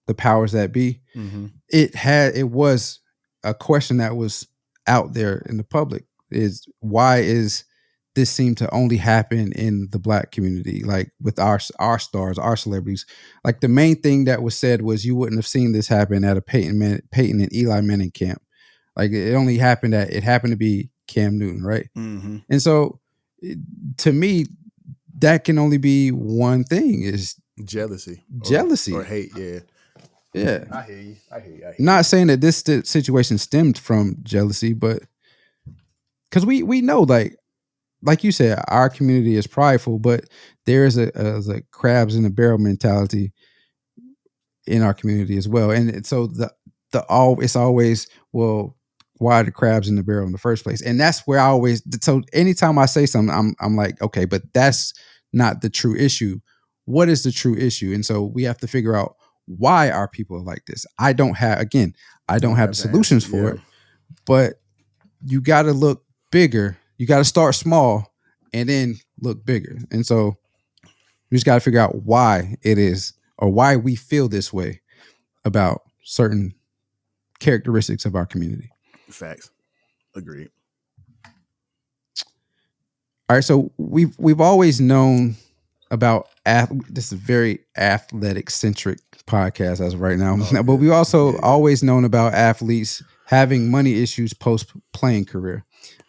the powers that be. Mm-hmm. It was a question that was out there in the public, is why is this seem to only happen in the Black community, like with our stars, our celebrities. Like the main thing that was said was you wouldn't have seen this happen at a Peyton and Eli Manning camp. Like it only happened it happened to be Cam Newton, right? Mm-hmm. And so to me, that can only be one thing, is jealousy or hate. Yeah. I hear you. Not saying that this situation stemmed from jealousy, but because we know, like you said, our community is prideful, but there is a crabs in the barrel mentality in our community as well. And so it's always, well, why are the crabs in the barrel in the first place? And that's where so anytime I say something, I'm like, okay, but that's not the true issue. What is the true issue? And so we have to figure out why are people like this. I don't have the solutions for it, but you got to look bigger. You got to start small and then look bigger. And so you just got to figure out why it is, or why we feel this way about certain characteristics of our community. Facts. Agreed. All right. So we've always known about this is a very athletic centric podcast as of right now, but we also always known about athletes having money issues post playing career.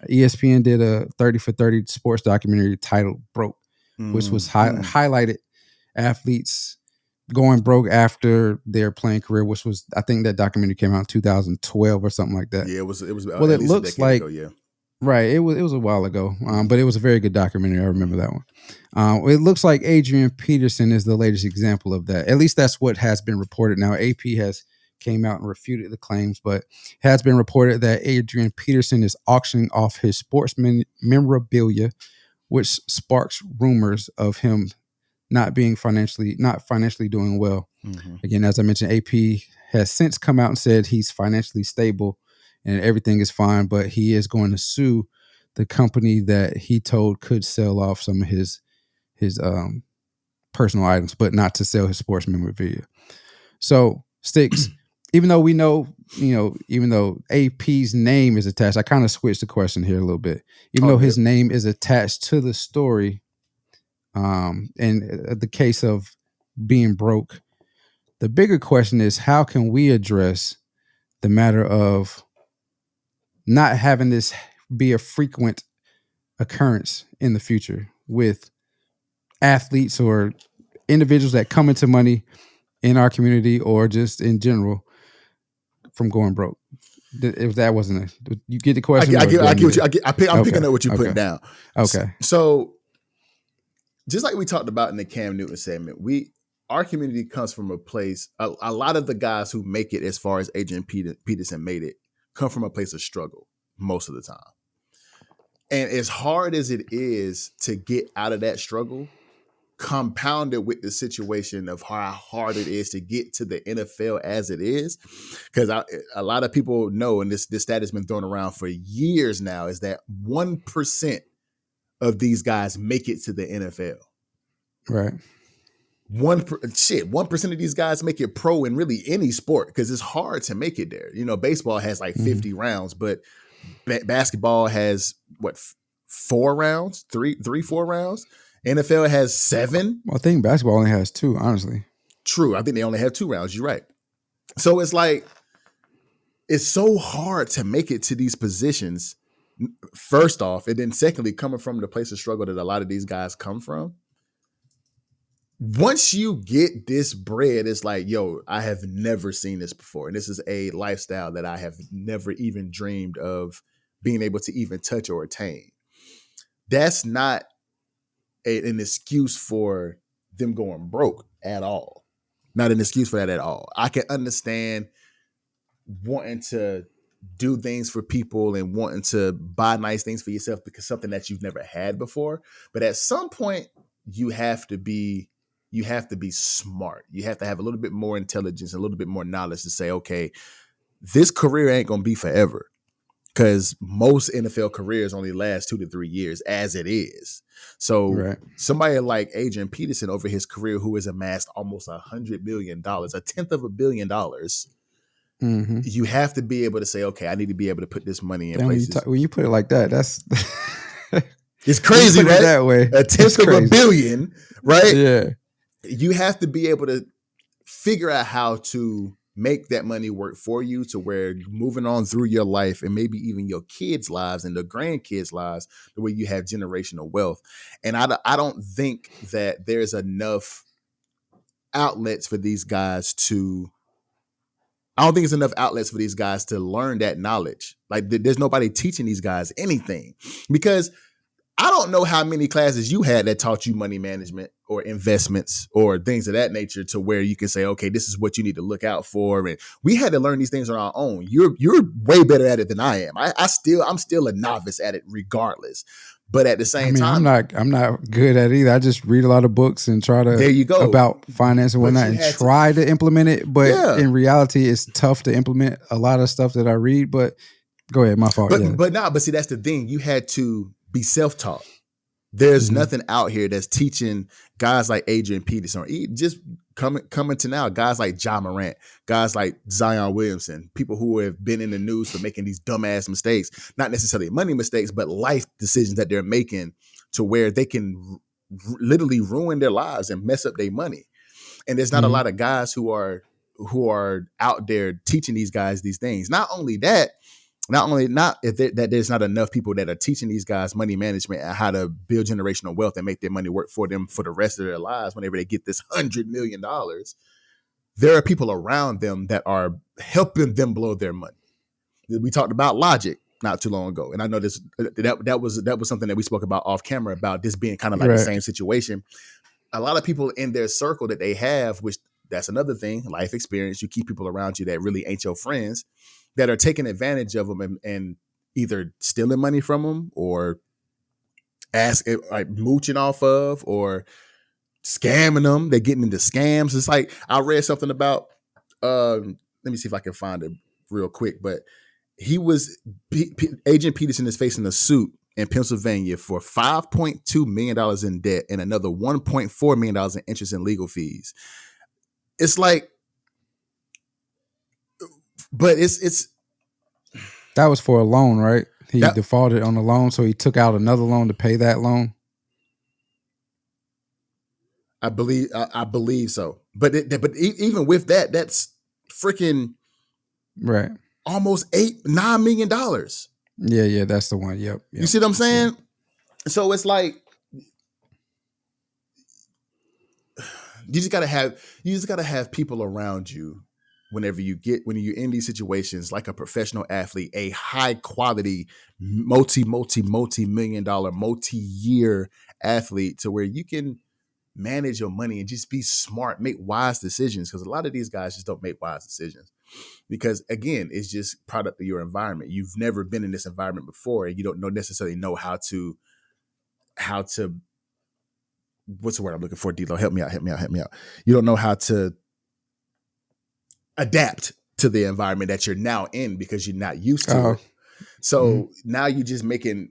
ESPN did a 30 for 30 sports documentary titled Broke, which was highlighted athletes going broke after their playing career, which was, I think that documentary came out in 2012 or something like that. Yeah, it was well, at it least a looks decade like ago, yeah. Right. It was a while ago, but it was a very good documentary. I remember that one. It looks like Adrian Peterson is the latest example of that. At least that's what has been reported. Now, AP has came out and refuted the claims, but has been reported that Adrian Peterson is auctioning off his sportsman memorabilia, which sparks rumors of him not financially doing well. Again, as I mentioned, AP has since come out and said he's financially stable and everything is fine, but he is going to sue the company that he told could sell off some of his personal items, but not to sell his sports memorabilia. So, Sticks, even though we know, even though AP's name is attached, I kind of switched the question here a little bit. Even though his name is attached to the story, in the case of being broke, the bigger question is, how can we address the matter of not having this be a frequent occurrence in the future with athletes or individuals that come into money in our community or just in general from going broke? If that wasn't you get the question? I'm picking up what you're putting down. Okay. So just like we talked about in the Cam Newton segment, our community comes from a place, a lot of the guys who make it as far as Adrian Peterson made it, come from a place of struggle most of the time. And as hard as it is to get out of that struggle, compounded with the situation of how hard it is to get to the NFL as it is, because a lot of people know, and this stat has been thrown around for years now, is that 1% of these guys make it to the NFL. Right. 1% of these guys make it pro in really any sport, because it's hard to make it there. Baseball has like 50 rounds, but basketball has 4 rounds, 4 rounds. NFL has 7. Well, I think basketball only has 2, honestly. True. I think they only have 2 rounds. You're right. So it's like, it's so hard to make it to these positions, first off, and then secondly, coming from the place of struggle that a lot of these guys come from. Once you get this bread, it's like, yo, I have never seen this before. And this is a lifestyle that I have never even dreamed of being able to even touch or attain. That's not an excuse for them going broke at all. Not an excuse for that at all. I can understand wanting to do things for people and wanting to buy nice things for yourself because something that you've never had before. But at some point, you have to be smart. You have to have a little bit more intelligence, a little bit more knowledge to say, okay, this career ain't going to be forever, because most NFL careers only last 2 to 3 years as it is. So somebody like Adrian Peterson over his career, who has amassed almost $100 million, $1/10 billion, you have to be able to say, okay, I need to be able to put this money in places. When you put it like that, that's it's crazy, right? That way, $1/10 billion, right? Yeah. You have to be able to figure out how to make that money work for you, to where moving on through your life and maybe even your kids' lives and the grandkids' lives, the way you have generational wealth. And I don't think that there's enough outlets for these guys to learn that knowledge. Like, there's nobody teaching these guys anything, because I don't know how many classes you had that taught you money management or investments or things of that nature, to where you can say, okay, this is what you need to look out for. And we had to learn these things on our own. You're way better at it than I am. I'm still a novice at it regardless. But at the same time, I'm not good at it either. I just read a lot of books and try to, there you go, about finance and whatnot, and try to implement it. But in reality, it's tough to implement a lot of stuff that I read. But go ahead, my fault. But see, that's the thing. You had to be self-taught. There's nothing out here that's teaching guys like Adrian Peterson, or just coming to now, guys like Ja Morant, guys like Zion Williamson, people who have been in the news for making these dumbass mistakes, not necessarily money mistakes, but life decisions that they're making, to where they can literally ruin their lives and mess up their money. And there's not a lot of guys who are out there teaching these guys these things. Not only that, not that there's not enough people that are teaching these guys money management and how to build generational wealth and make their money work for them for the rest of their lives whenever they get this $100 million. There are people around them that are helping them blow their money. We talked about Logic not too long ago, and I know that was something that we spoke about off camera about this being kind of like the same situation. A lot of people in their circle that they have, which that's another thing, life experience. You keep people around you that really ain't your friends, that are taking advantage of them and either stealing money from them or mooching off of or scamming them. They're getting into scams. It's like I read something about. Let me see if I can find it real quick. But Agent Peterson is facing a suit in Pennsylvania for $5.2 million in debt and another $1.4 million in interest and legal fees. It's like, but it's that was for a loan, right? He defaulted on the loan, so he took out another loan to pay that loan. I believe so. But even with that, that's freaking right. Almost $9 million. Yeah, that's the one. Yep. You see what I'm saying? Yeah. So it's like you just gotta have people around you whenever you're in these situations, like a professional athlete, a high quality, multi-million dollar, multi-year athlete, to where you can manage your money and just be smart, make wise decisions. Because a lot of these guys just don't make wise decisions. Because again, it's just product of your environment. You've never been in this environment before, and you don't necessarily know how to. What's the word I'm looking for? D-Lo, help me out. You don't know how to adapt to the environment that you're now in because you're not used to it. So now you're just making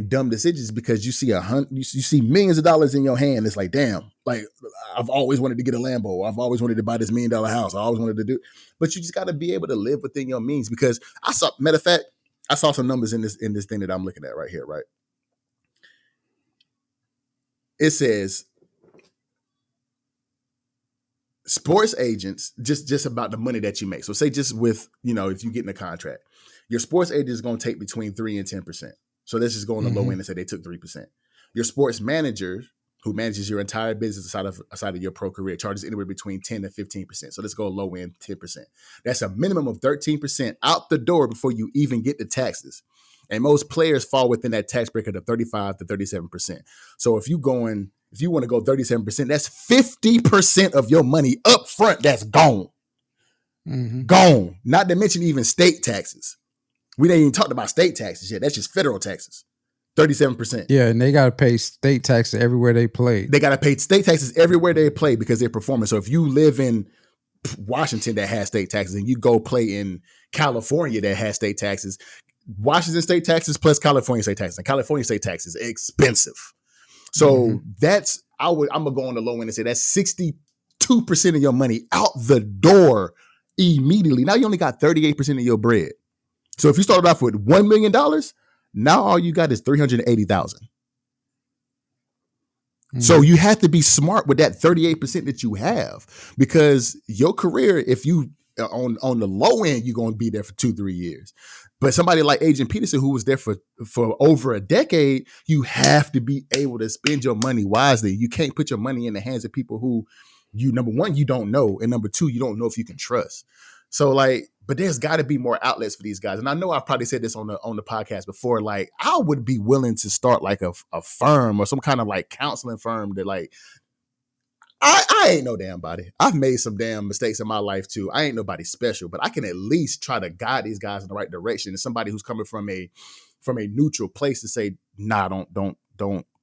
dumb decisions because you see millions of dollars in your hand. It's like, damn, like I've always wanted to get a Lambo. I've always wanted to buy this $1 million house. I always wanted to do, but you just got to be able to live within your means. Because matter of fact, I saw some numbers in this thing that I'm looking at right here. Right. It says sports agents, just about the money that you make. So say just with, if you get in a contract, your sports agent is going to take between 3 and 10%. So let's just go on the low end and say they took 3%. Your sports manager, who manages your entire business aside of your pro career, charges anywhere between 10 to 15%. So let's go low end 10%. That's a minimum of 13% out the door before you even get the taxes. And most players fall within that tax bracket of 35 to 37%. So if you want to go 37%, that's 50% of your money up front that's gone. Gone. Not to mention even state taxes. We didn't even talk about state taxes yet. That's just federal taxes. 37%. Yeah, and they got to pay state taxes everywhere they play. They got to pay state taxes everywhere they play because they're performing. So if you live in Washington that has state taxes and you go play in California that has state taxes, Washington state taxes plus California state taxes. And California state taxes are expensive. So I'm going to go on the low end and say that's 62% of your money out the door immediately. Now you only got 38% of your bread. So if you started off with $1 million, now all you got is $380,000. So you have to be smart with that 38% that you have, because your career, if you on the low end, you're going to be there for 2-3 years. But somebody like Adrian Peterson, who was there for over a decade, you have to be able to spend your money wisely. You can't put your money in the hands of people who number one, you don't know. And number two, you don't know if you can trust. So but there's got to be more outlets for these guys. And I know I've probably said this on the podcast before. Like, I would be willing to start like a firm or some kind of like counseling firm that like, I ain't no damn body. I've made some damn mistakes in my life too. I ain't nobody special, but I can at least try to guide these guys in the right direction. And somebody who's coming from a neutral place to say, nah, don't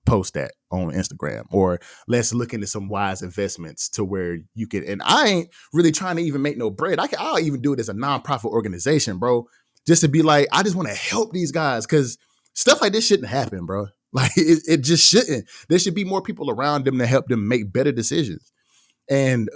post that on Instagram, or let's look into some wise investments to where you can. And I ain't really trying to even make no bread. I'll even do it as a nonprofit organization, bro, just to be like, I just want to help these guys, because stuff like this shouldn't happen, bro. Like it just shouldn't. There should be more people around them to help them make better decisions. And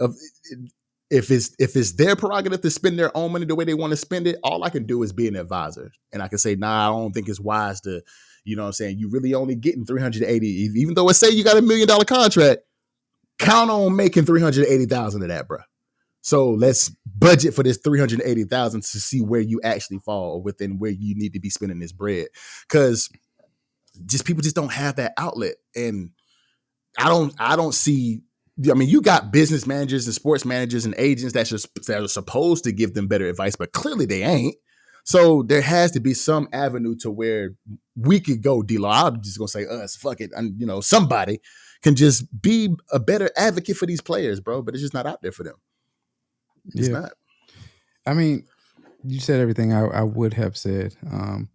if it's their prerogative to spend their own money the way they want to spend it, all I can do is be an advisor. And I can say, nah, I don't think it's wise to, you know what I'm saying? You really only getting 380, even though it say you got $1 million contract, count on making 380,000 of that, bro. So let's budget for this 380,000 to see where you actually fall within where you need to be spending this bread. Because just people just don't have that outlet. And I don't see. I mean, you got business managers and sports managers and agents that are supposed to give them better advice, but clearly they ain't. So there has to be some avenue to where we could go, D-Law. I'm just gonna say us, fuck it. And somebody can just be a better advocate for these players, bro. But it's just not out there for them. It's not. I mean, you said everything I would have said.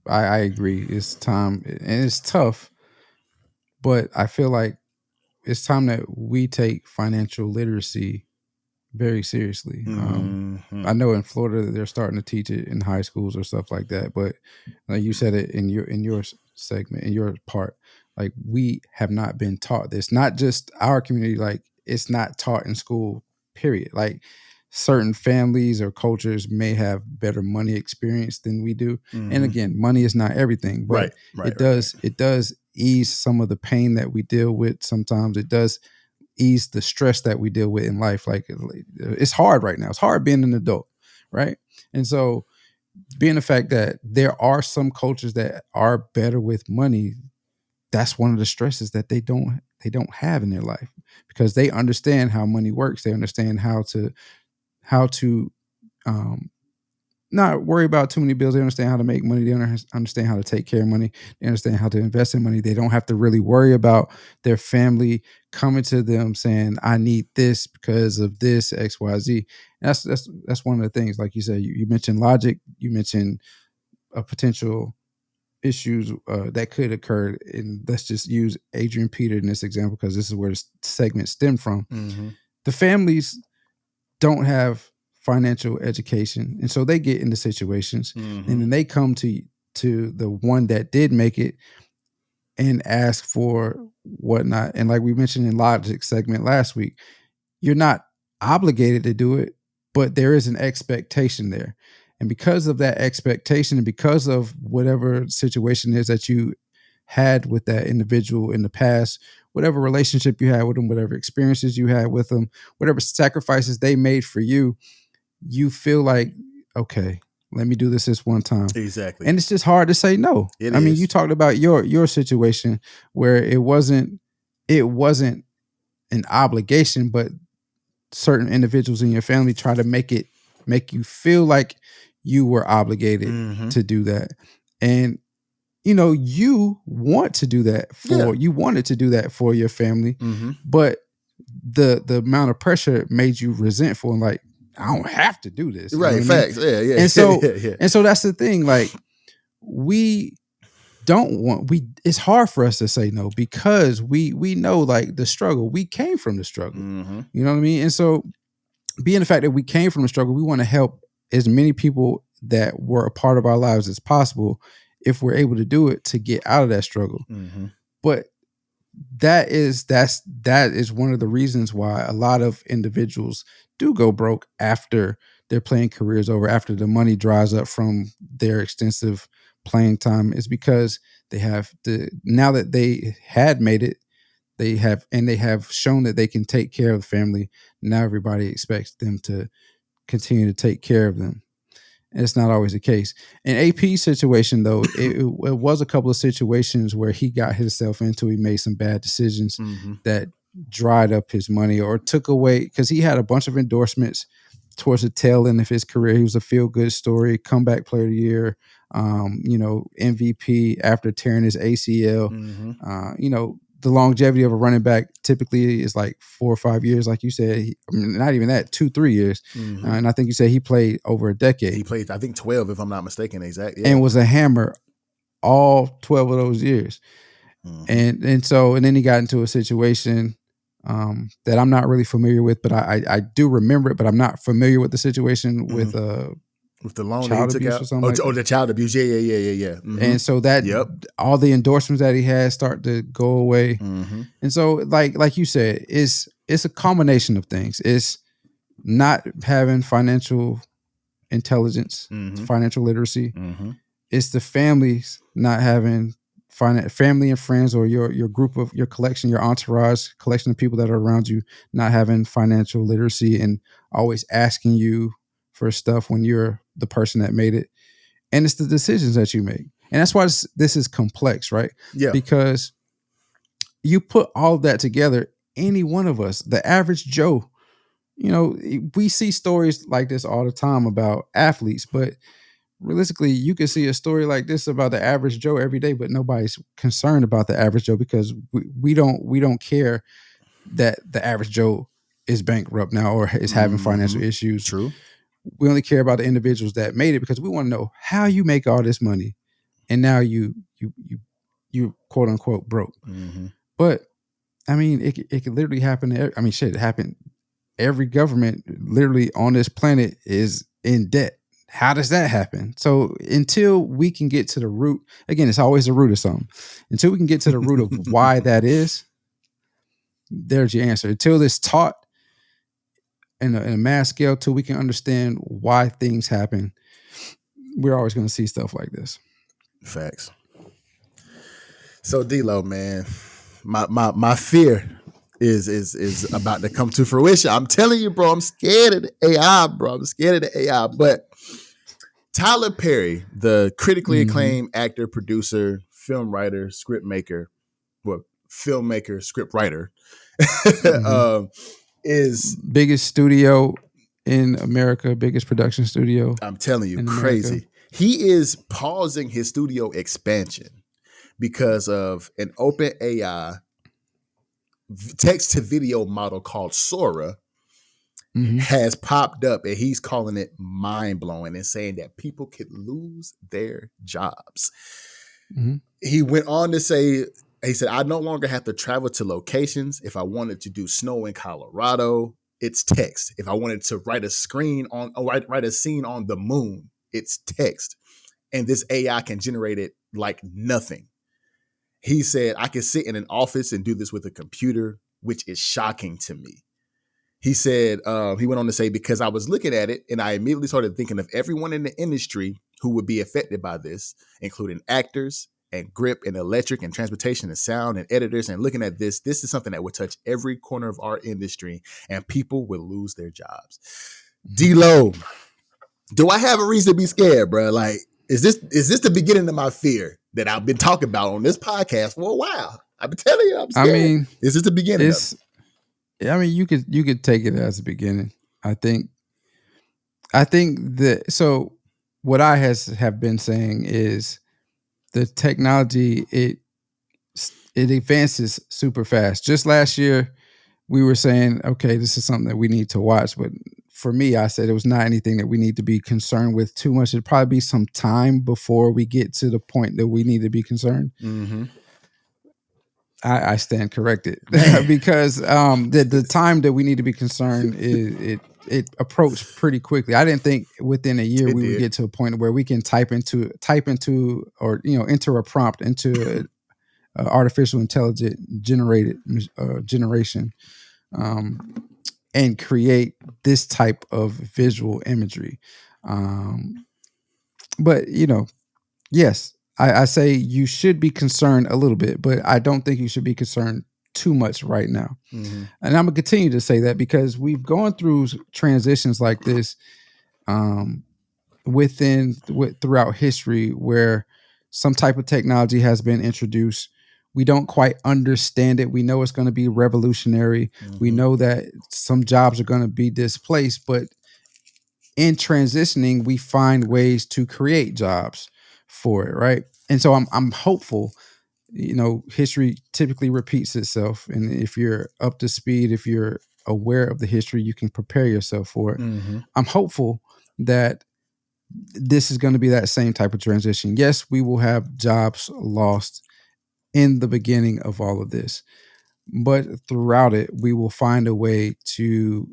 I agree. It's time, and it's tough, but I feel like it's time that we take financial literacy very seriously. I know in Florida they're starting to teach it in high schools or stuff like that, but like you said it in your segment, in your part, like we have not been taught this. Not just our community, like it's not taught in school. Period. Like certain families or cultures may have better money experience than we do, and again, money is not everything, but it does ease some of the pain that we deal with. Sometimes it does ease the stress that we deal with in life. Like it's hard right now. It's hard being an adult, right? And so being the fact that there are some cultures that are better with money, that's one of the stresses that they don't have in their life, because they understand how money works. They understand how to not worry about too many bills. They understand how to make money. They understand how to take care of money. They understand how to invest in money. They don't have to really worry about their family coming to them saying, I need this because of this X, Y, Z. And that's one of the things, like you said, you mentioned logic, you mentioned a potential issues that could occur. And let's just use Adrian Peter in this example, because this is where the segment stemmed from. The families don't have financial education, and so they get into situations, and then they come to the one that did make it and ask for whatnot. And like we mentioned in Logic segment last week, you're not obligated to do it, but there is an expectation there. And because of that expectation, and because of whatever situation is that you had with that individual in the past, whatever relationship you had with them, whatever experiences you had with them, whatever sacrifices they made for you, you feel like, okay, let me do this one time. Exactly. And it's just hard to say no. I mean, you talked about your situation where it wasn't an obligation, but certain individuals in your family try to make you feel like you were obligated to do that. And you want to do that you wanted to do that for your family, but the amount of pressure made you resentful and like, I don't have to do this. Right. Facts. I mean? Yeah. And so, and so that's the thing. Like it's hard for us to say no, because we know like the struggle. We came from the struggle. You know what I mean? And so being the fact that we came from the struggle, we want to help as many people that were a part of our lives as possible, if we're able to do it, to get out of that struggle. But that is one of the reasons why a lot of individuals do go broke after their playing career is over, after the money dries up from their extensive playing time, is because they have now that they had made it, they have shown that they can take care of the family. Now everybody expects them to continue to take care of them. And it's not always the case. In AP's situation, though, it was a couple of situations where he got himself into, he made some bad decisions that dried up his money or took away, because he had a bunch of endorsements towards the tail end of his career. He was a feel-good story, comeback player of the year, MVP after tearing his ACL. The longevity of a running back typically is like 4 or 5 years, like you said. Not even that, 2-3 years. And I think you said he played over a decade. He played, I think, 12, if I'm not mistaken. Exactly. Yeah. And was a hammer all 12 of those years. And then he got into a situation that I'm not really familiar with, but I do remember it, but I'm not familiar with the situation with the loan child that he took abuse out. or something. The child abuse. Yeah. And so that all the endorsements that he had start to go away. And so like you said, it's a combination of things. It's not having financial intelligence, financial literacy. It's the families not having family and friends, or your group of your collection, your entourage collection of people that are around you not having financial literacy and always asking you for stuff when you're the person that made it. And it's the decisions that you make. And that's why this is complex, right? Yeah. Because you put all of that together, any one of us, the average Joe, we see stories like this all the time about athletes, but realistically, you can see a story like this about the average Joe every day, but nobody's concerned about the average Joe because we don't care that the average Joe is bankrupt now or is having financial issues. True. We only care about the individuals that made it because we want to know how you make all this money, and now you quote unquote broke. But I mean, it could literally happen. It happened. Every government literally on this planet is in debt. How does that happen? So until we can get to the root, again, it's always the root of something. Until we can get to the root of why that is, there's your answer. Until it's taught in a mass scale, till we can understand why things happen, we're always going to see stuff like this. Facts. So D-Lo, man, my fear is about to come to fruition. I'm telling you, bro, I'm scared of the AI, bro. I'm scared of the AI. But Tyler Perry, the critically acclaimed actor, producer, film writer, script maker, filmmaker, script writer, is biggest studio in America, biggest production studio. I'm telling you, crazy. America. He is pausing his studio expansion because of an open AI text to video model called SORA has popped up, and he's calling it mind blowing and saying that people could lose their jobs. He went on to say, he said, I no longer have to travel to locations. If I wanted to do snow in Colorado, it's text. If I wanted to write a scene on the moon, it's text. And this AI can generate it like nothing. He said, I can sit in an office and do this with a computer, which is shocking to me. He said, he went on to say, because I was looking at it and I immediately started thinking of everyone in the industry who would be affected by this, including actors and grip and electric and transportation and sound and editors. And looking at this is something that would touch every corner of our industry and people would lose their jobs. D-Lo, do I have a reason to be scared, bro? Like, is this the beginning of my fear that I've been talking about on this podcast for a while? I've been telling you, I'm scared. I mean, is this the beginning of it? I mean, you could take it as a beginning. I think that, so what I have been saying is the technology, it advances super fast. Just last year, we were saying, okay, this is something that we need to watch. But for me, I said it was not anything that we need to be concerned with too much. It'd probably be some time before we get to the point that we need to be concerned. I stand corrected because the time that we need to be concerned it approached pretty quickly. I didn't think within a year we would get to a point where we can type into or enter a prompt into artificial intelligence generation and create this type of visual imagery. But yes. I say you should be concerned a little bit, but I don't think you should be concerned too much right now. And I'm going to continue to say that because we've gone through transitions like this throughout history where some type of technology has been introduced. We don't quite understand it. We know it's going to be revolutionary. We know that some jobs are going to be displaced, but in transitioning, we find ways to create jobs for it, right? And so I'm hopeful. History typically repeats itself, and if you're up to speed, if you're aware of the history, you can prepare yourself for it. I'm hopeful that this is going to be that same type of transition. Yes, we will have jobs lost in the beginning of all of this, but throughout it, we will find a way to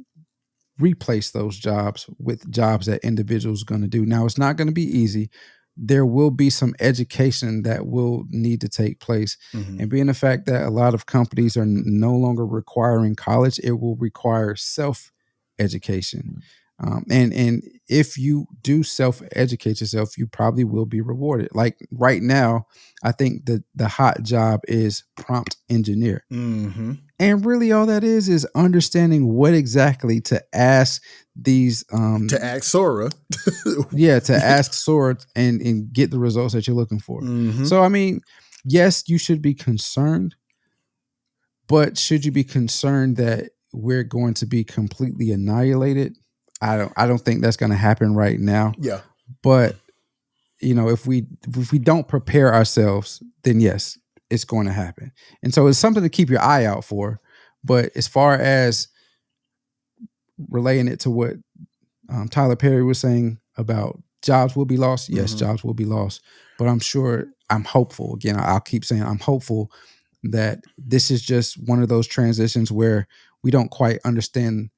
replace those jobs with jobs that individuals are going to do. Now, it's not going to be easy. There will be some education that will need to take place. And being the fact that a lot of companies are no longer requiring college, it will require self-education. And if you do self-educate yourself, you probably will be rewarded. Like right now, I think the hot job is prompt engineer. Mm-hmm. And really all that is understanding what exactly to ask these To ask SORA. to ask SORA and get the results that you're looking for. Mm-hmm. So I mean, yes, you should be concerned, but should you be concerned that we're going to be completely annihilated? I don't think that's going to happen right now. Yeah. But if we don't prepare ourselves, then yes, it's going to happen. And so it's something to keep your eye out for. But as far as relaying it to what Tyler Perry was saying about jobs will be lost, yes, jobs will be lost. But I'm hopeful. Again, I'll keep saying I'm hopeful that this is just one of those transitions where we don't quite understand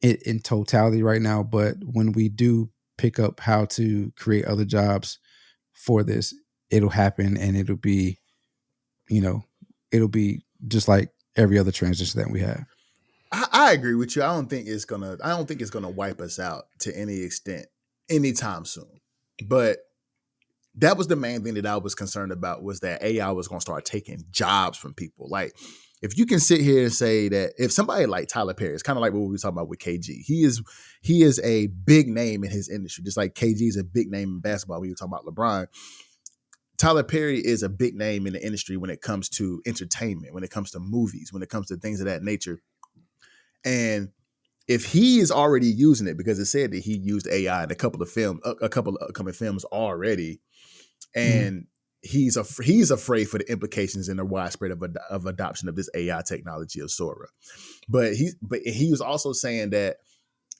it in totality right now. But when we do pick up how to create other jobs for this, it'll happen, and it'll be just like every other transition that we have. I agree with you. I don't think it's gonna wipe us out to any extent anytime soon. But that was the main thing that I was concerned about, was that AI was gonna start taking jobs from people. Like, if you can sit here and say that if somebody like Tyler Perry, it's kind of like what we were talking about with KG. He is a big name in his industry, just like KG is a big name in basketball. We were talking about LeBron. Tyler Perry is a big name in the industry when it comes to entertainment, when it comes to movies, when it comes to things of that nature. And if he is already using it, because it said that he used AI in a couple of upcoming films already, and he's afraid for the implications and the widespread of adoption of this AI technology of SORA. But he was also saying that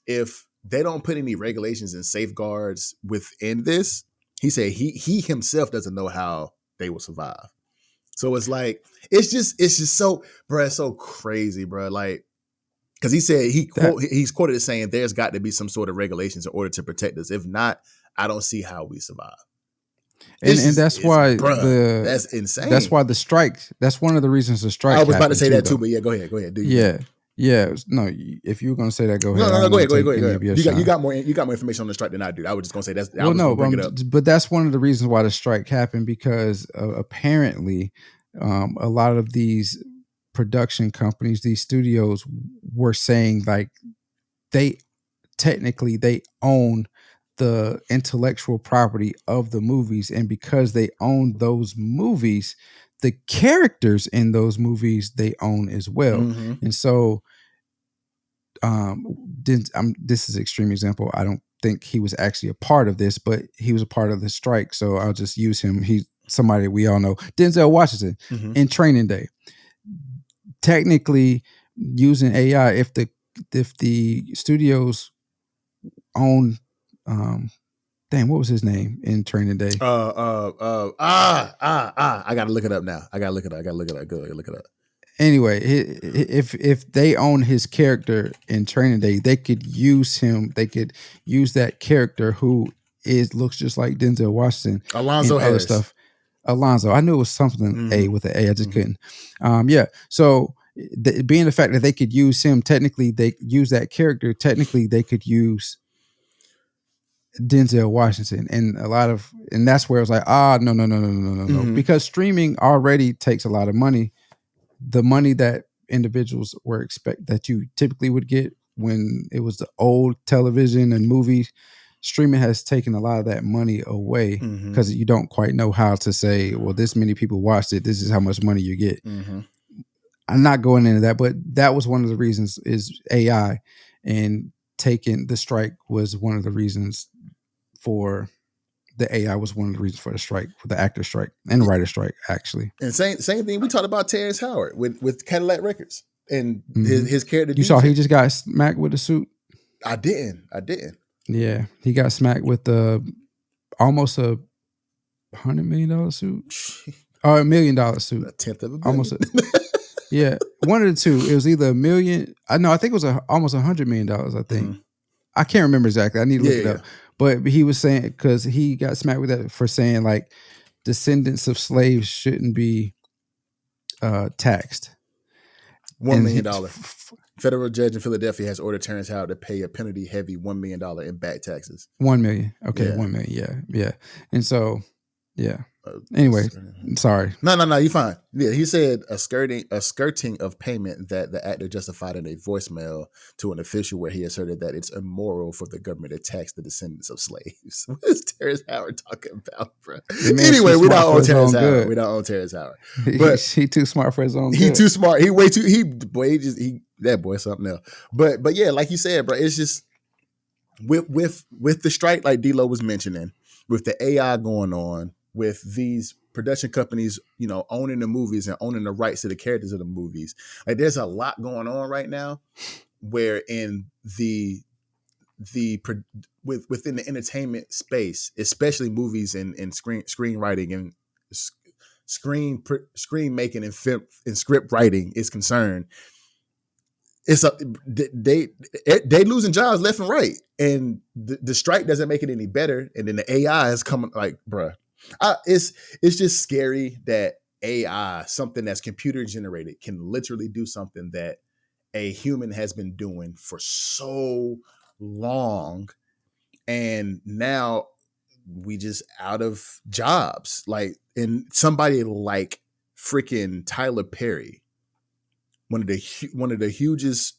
if they don't put any regulations and safeguards within this, he said he himself doesn't know how they will survive. So it's like it's just so, bro, it's so crazy, bro. Like, because he said he's quoted as saying there's got to be some sort of regulations in order to protect us. If not, I don't see how we survive. And that's why that's insane. That's why the strike. That's one of the reasons the strike. I was about to say that too, but yeah, go ahead. Yeah. No, if you were going to say that, go ahead. No, go ahead. You got more information on the strike than I do. I was just going to say that's. Bring it up. But that's one of the reasons why the strike happened, because apparently, a lot of these production companies, these studios, were saying like they own the intellectual property of the movies, and because they own those movies, the characters in those movies they own as well. And so this is an extreme example. I don't think he was actually a part of this, but he was a part of the strike, so I'll just use him. He's somebody we all know. Denzel Washington in Training Day. Technically, using AI, if the studios own what was his name in Training Day? I gotta look it up now. I gotta look it up. Look it up. Anyway, if they own his character in Training Day, they could use him. They could use that character who looks just like Denzel Washington. Alonzo Harris. Other stuff. Alonzo. I knew it was something A with an A. I just couldn't. So being the fact that they could use him, technically they use that character. Technically, they could use Denzel Washington, and that's where it was like, no, because streaming already takes a lot of money. The money that individuals that you typically would get when it was the old television and movies, streaming has taken a lot of that money away, because you don't quite know how to say, well, this many people watched it, this is how much money you get. I'm not going into that, but that was one of the reasons is AI, and taking the strike was one of the reasons for the AI was one of the reasons for the strike, for the actor strike and writer strike, actually. And same thing we talked about Terrence Howard with Cadillac Records and his character. You saw he just got smacked with a suit? I didn't. Yeah, he got smacked with almost $100 million suit. Or $1 million suit. A tenth of a billion. Almost. Yeah, one of the two. It was either $1 million. I think it was almost $100 million. I think. I can't remember exactly. I need to look it up. But he was saying, because he got smacked with that for saying like descendants of slaves shouldn't be taxed. $1 million. Federal judge in Philadelphia has ordered Terrence Howard to pay a penalty heavy $1 million in back taxes. 1 million. Okay, Yeah. 1 million. Yeah. And so, yeah. Anyway, sorry. No, you're fine. Yeah, he said a skirting of payment that the actor justified in a voicemail to an official where he asserted that it's immoral for the government to tax the descendants of slaves. What is Terrence Howard talking about, bro? Anyway, we don't own Terrence Howard. We don't own Terrence Howard. But he too smart for his own. He too smart. He way too. That boy something else. But yeah, like you said, bro, it's just with the strike, like D-Lo was mentioning, with the AI going on, with these production companies, owning the movies and owning the rights to the characters of the movies. Like there's a lot going on right now where in within the entertainment space, especially movies and screenwriting and screen making and script writing is concerned. They losing jobs left and right, and the strike doesn't make it any better. And then the AI is coming, like, bruh. It's just scary that AI, something that's computer generated, can literally do something that a human has been doing for so long, and now we just out of jobs. Like, and somebody like freaking Tyler Perry, one of the hugest,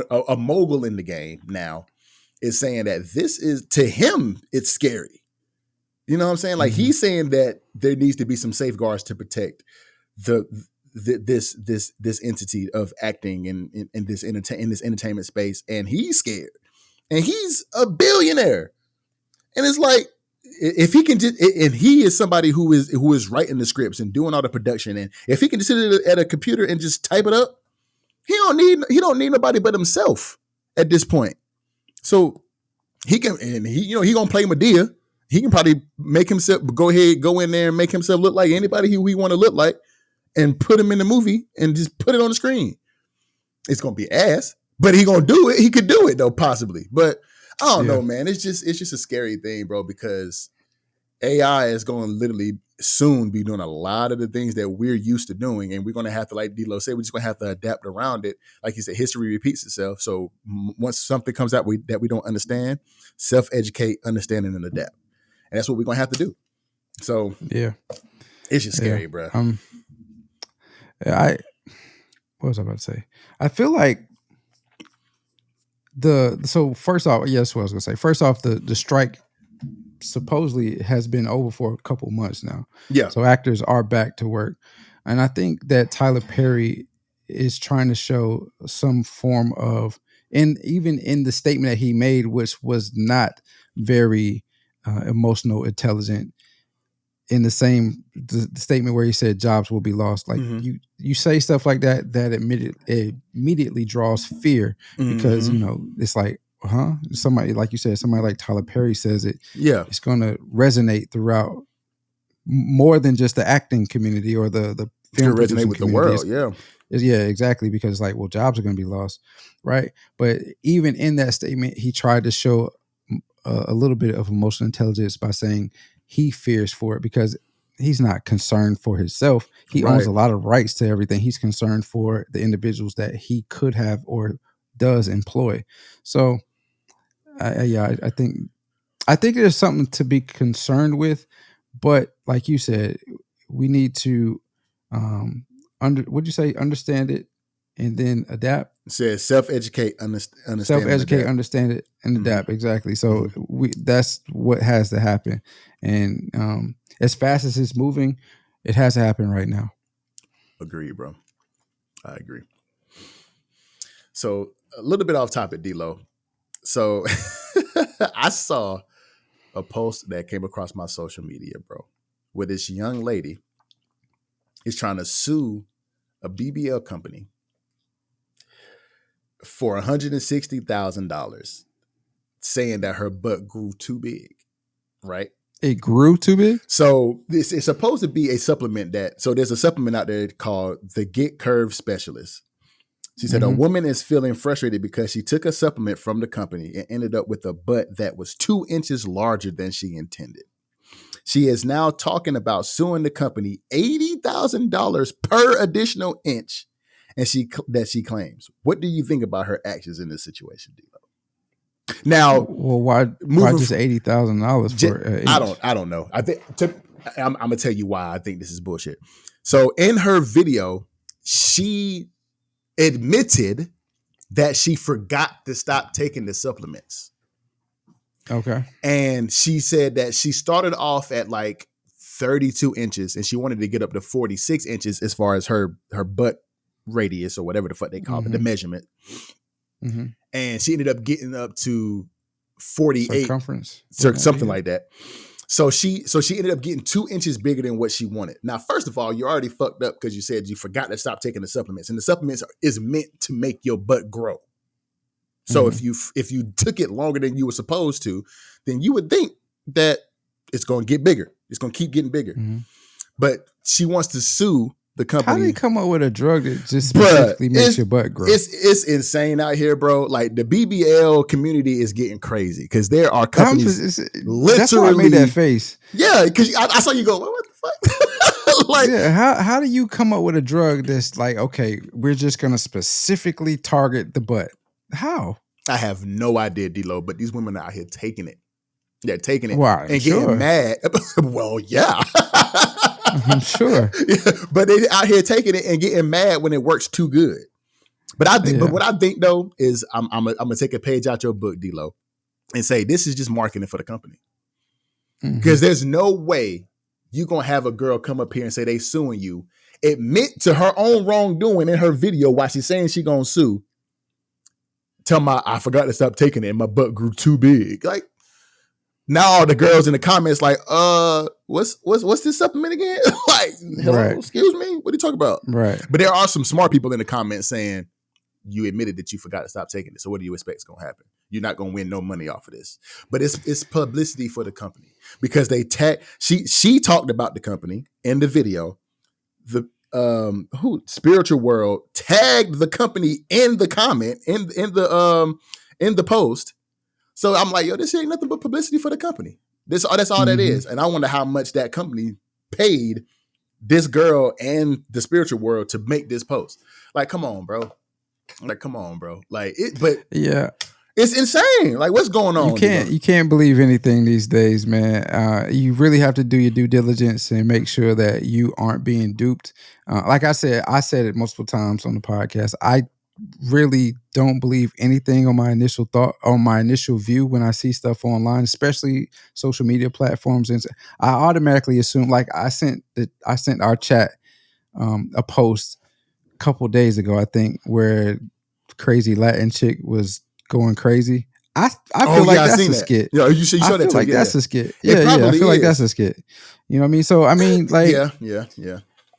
a mogul in the game now, is saying that this is, to him, it's scary. You know what I'm saying? Like, he's saying that there needs to be some safeguards to protect this entity of acting in this entertainment space, and he's scared, and he's a billionaire, and it's like, if he can just, and he is somebody who is writing the scripts and doing all the production, and if he can just sit at a computer and just type it up, he don't need nobody but himself at this point. So he can, and he gonna play Medea. He can probably make himself go in there and make himself look like anybody who we want to look like, and put him in the movie and just put it on the screen. It's gonna be ass, but he gonna do it. He could do it though, possibly. But I don't know, man. It's just a scary thing, bro, because AI is going to literally soon be doing a lot of the things that we're used to doing, and we're going to have to, like D-Lo said, we're just going to have to adapt around it. Like you said, history repeats itself. So once something comes out that we don't understand, self-educate, understand, and adapt. And that's what we're going to have to do. So yeah, it's just scary, bro. What was I about to say? I feel like first off, yes, what I was going to say. First off, the strike supposedly has been over for a couple months now. Yeah. So actors are back to work. And I think that Tyler Perry is trying to show some form of, and even in the statement that he made, which was not very emotional, intelligent, in the statement where he said jobs will be lost. Like you say stuff like that immediately draws fear, because, it's like, somebody, like you said, somebody like Tyler Perry says it. Yeah. It's going to resonate throughout more than just the acting community or the film resonate with community. The world. Yeah, exactly. Because like, well, jobs are going to be lost. Right. But even in that statement, he tried to show a little bit of emotional intelligence by saying he fears for it, because he's not concerned for himself. He owns a lot of rights to everything. He's concerned for the individuals that he could have or does employ. So I think there's something to be concerned with, but like you said, we need to understand it and then adapt. It says self-educate, understand, understand it, and adapt. Exactly. So that's what has to happen. And as fast as it's moving, it has to happen right now. Agreed, bro. I agree. So a little bit off topic, D-Lo. So I saw a post that came across my social media, bro, where this young lady is trying to sue a BBL company for $160,000, saying that her butt grew too big, right? It grew too big? So this is supposed to be a supplement so there's a supplement out there called the Get Curve Specialist. She said a woman is feeling frustrated because she took a supplement from the company and ended up with a butt that was 2 inches larger than she intended. She is now talking about suing the company $80,000 per additional inch and she claims. What do you think about her actions in this situation, D'Lo? Now, well, why just $80,000 for an inch? I don't know. I'm gonna tell you why I think this is bullshit. So in her video, she admitted that she forgot to stop taking the supplements. Okay. And she said that she started off at like 32 inches and she wanted to get up to 46 inches as far as her butt radius or whatever the fuck they call it, the measurement. Mm-hmm. And she ended up getting up to 48 circumference, something like that. So she ended up getting 2 inches bigger than what she wanted. Now, first of all, you're already fucked up because you said you forgot to stop taking the supplements, and the supplements is meant to make your butt grow. So if you took it longer than you were supposed to, then you would think that it's going to get bigger. It's going to keep getting bigger. Mm-hmm. But she wants to sue the company. How do they come up with a drug that just specifically makes your butt grow? It's insane out here, bro. Like the BBL community is getting crazy because there are companies literally. That's why I made that face. Yeah, because I saw you go, what the fuck? Like, yeah, how do you come up with a drug that's like, okay, we're just going to specifically target the butt? How? I have no idea, D-Lo, but these women are out here taking it. They're taking it and getting mad. Well, yeah. I'm sure. Yeah, but they out here taking it and getting mad when it works too good. But but what I think though is I'm gonna take a page out your book, D-Lo, and say this is just marketing for the company. Because there's no way you're gonna have a girl come up here and say they suing you, admit to her own wrongdoing in her video while she's saying she gonna sue. Tell me I forgot to stop taking it and my butt grew too big. Like now all the girls in the comments like, what's this supplement again? Like, hello, excuse me? What are you talking about? Right. But there are some smart people in the comments saying you admitted that you forgot to stop taking it. So what do you expect is gonna happen? You're not gonna win no money off of this. But it's publicity for the company because they she talked about the company in the video. The Spiritual World tagged the company in the comment in the post. So I'm like, yo, this ain't nothing but publicity for the company. That's all that is. And I wonder how much that company paid this girl and the Spiritual World to make this post. Like, come on, bro. Like it, but yeah. It's insane. Like, what's going on? You can't believe anything these days, man. You really have to do your due diligence and make sure that you aren't being duped. Like I said it multiple times on the podcast. I really don't believe anything on my initial view when I see stuff online, especially social media platforms. And I automatically assume, like I sent our chat a post a couple days ago, I think, where crazy Latin chick was going crazy. I feel like that's a skit. Yeah, you showed that to me. Like that's a skit. Yeah, I feel like that's a skit. You know what I mean? So I mean, like, yeah.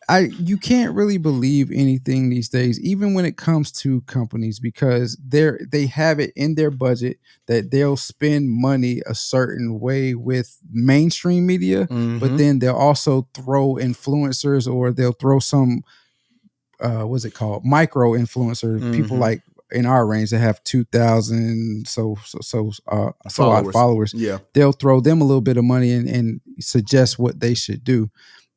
You can't really believe anything these days, even when it comes to companies, because they have it in their budget that they'll spend money a certain way with mainstream media, but then they'll also throw influencers or they'll throw some what's it called? Micro influencers, people like in our range that have 2,000 followers. Yeah, they'll throw them a little bit of money and suggest what they should do.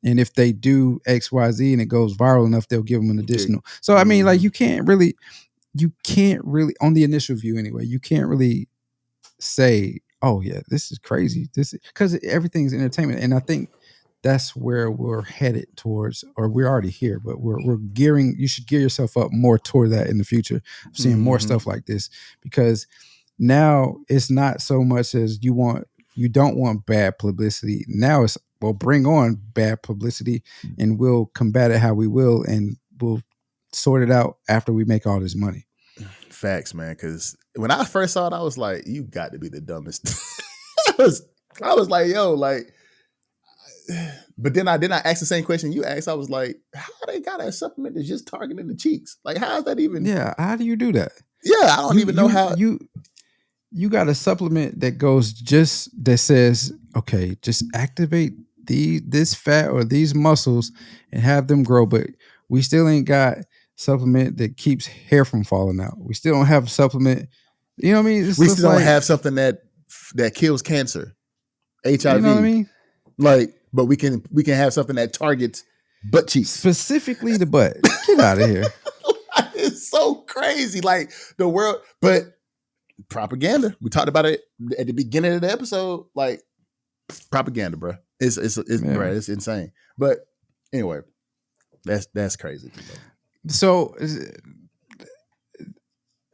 And if they do X, Y, Z and it goes viral enough, they'll give them an additional. So I mean, like you can't really on the initial view anyway, you can't really say, oh yeah, this is crazy. This is because everything's entertainment. And I think that's where we're headed towards, or we're already here, but you should gear yourself up more toward that in the future. I'm seeing more stuff like this because now it's not so much as you don't want bad publicity. Now it's, well, bring on bad publicity and we'll combat it how we will, and we'll sort it out after we make all this money. Facts, man. Because when I first saw it, I was like, you got to be the dumbest. I was like, yo, like, but then I asked the same question you asked. I was like, how they got a supplement that's just targeting the cheeks? Like, how is that even? Yeah, how do you do that? Yeah, I don't even know how. You got a supplement that says, okay, just activate this fat or these muscles and have them grow, but we still ain't got supplement that keeps hair from falling out. We still don't have a supplement. You know what I mean? We still don't have something that kills cancer, HIV. You know what I mean? Like, but we can have something that targets butt cheeks, specifically the butt. Get out of here. so crazy. Like the world, but propaganda. We talked about it at the beginning of the episode. Like propaganda, bro. Bro, it's insane. But anyway, that's crazy. So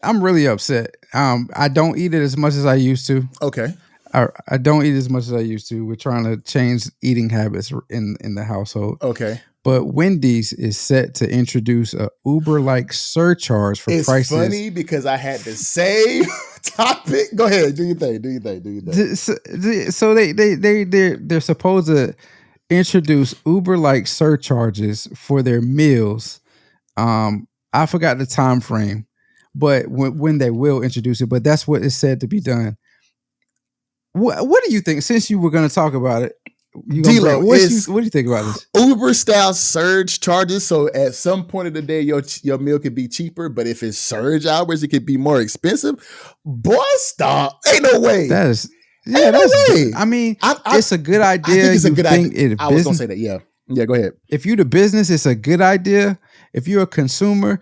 I'm really upset. I don't eat it as much as I used to. Okay. I don't eat as much as I used to. We're trying to change eating habits in the household. Okay. But Wendy's is set to introduce a Uber-like surcharge for prices. It's funny because I had the same topic. Go ahead, do your thing. So they're supposed to introduce Uber-like surcharges for their meals. I forgot the time frame, but when they will introduce it. But that's what is said to be done. What do you think? Since you were going to talk about it, what do you think about this? Uber style surge charges. So at some point of the day, your meal could be cheaper, but if it's surge hours, it could be more expensive. Boy, stop! Ain't no way. That's way. I mean, it's a good idea. I think it's a good idea. I was gonna say that. Yeah. Go ahead. If you're the business, it's a good idea. If you're a consumer,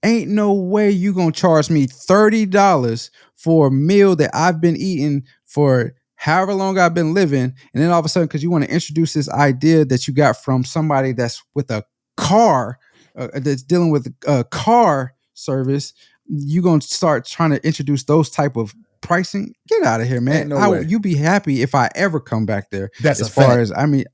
ain't no way you gonna charge me $30 for a meal that I've been eating for however long I've been living, and then all of a sudden, because you want to introduce this idea that you got from somebody that's with a car, that's dealing with a car service, you gonna start trying to introduce those type of pricing? Get out of here, man! You be happy if I ever come back there. That's as far as I mean,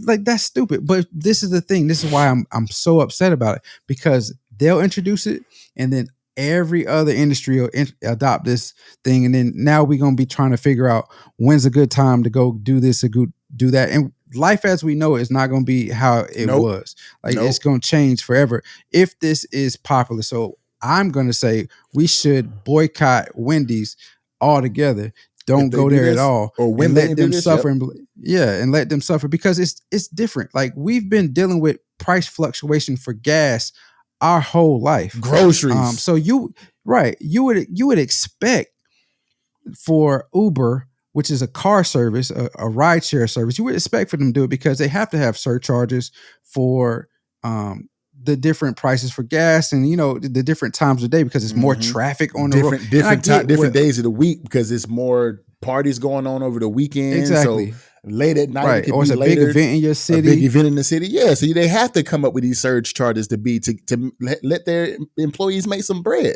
like that's stupid. But this is the thing. This is why I'm so upset about it, because they'll introduce it, and then every other industry will adopt this thing, and then now we're gonna be trying to figure out when's a good time to go do this or go do that. And life as we know it is not gonna be how it was. Like it's gonna change forever if this is popular. So I'm gonna say we should boycott Wendy's altogether. Don't go there at all, or when let them suffer. And let them suffer, because it's different. Like we've been dealing with price fluctuation for gas our whole life. Groceries. So you would expect for Uber, which is a car service, a rideshare service, you would expect for them to do it because they have to have surcharges for the different prices for gas and the different times of day, because it's more traffic on the road. Different days of the week, because it's more parties going on over the weekend. Exactly. So late at night, right? Or it's a big event in your city. A big event in the city, yeah. So they have to come up with these surge charges to let their employees make some bread.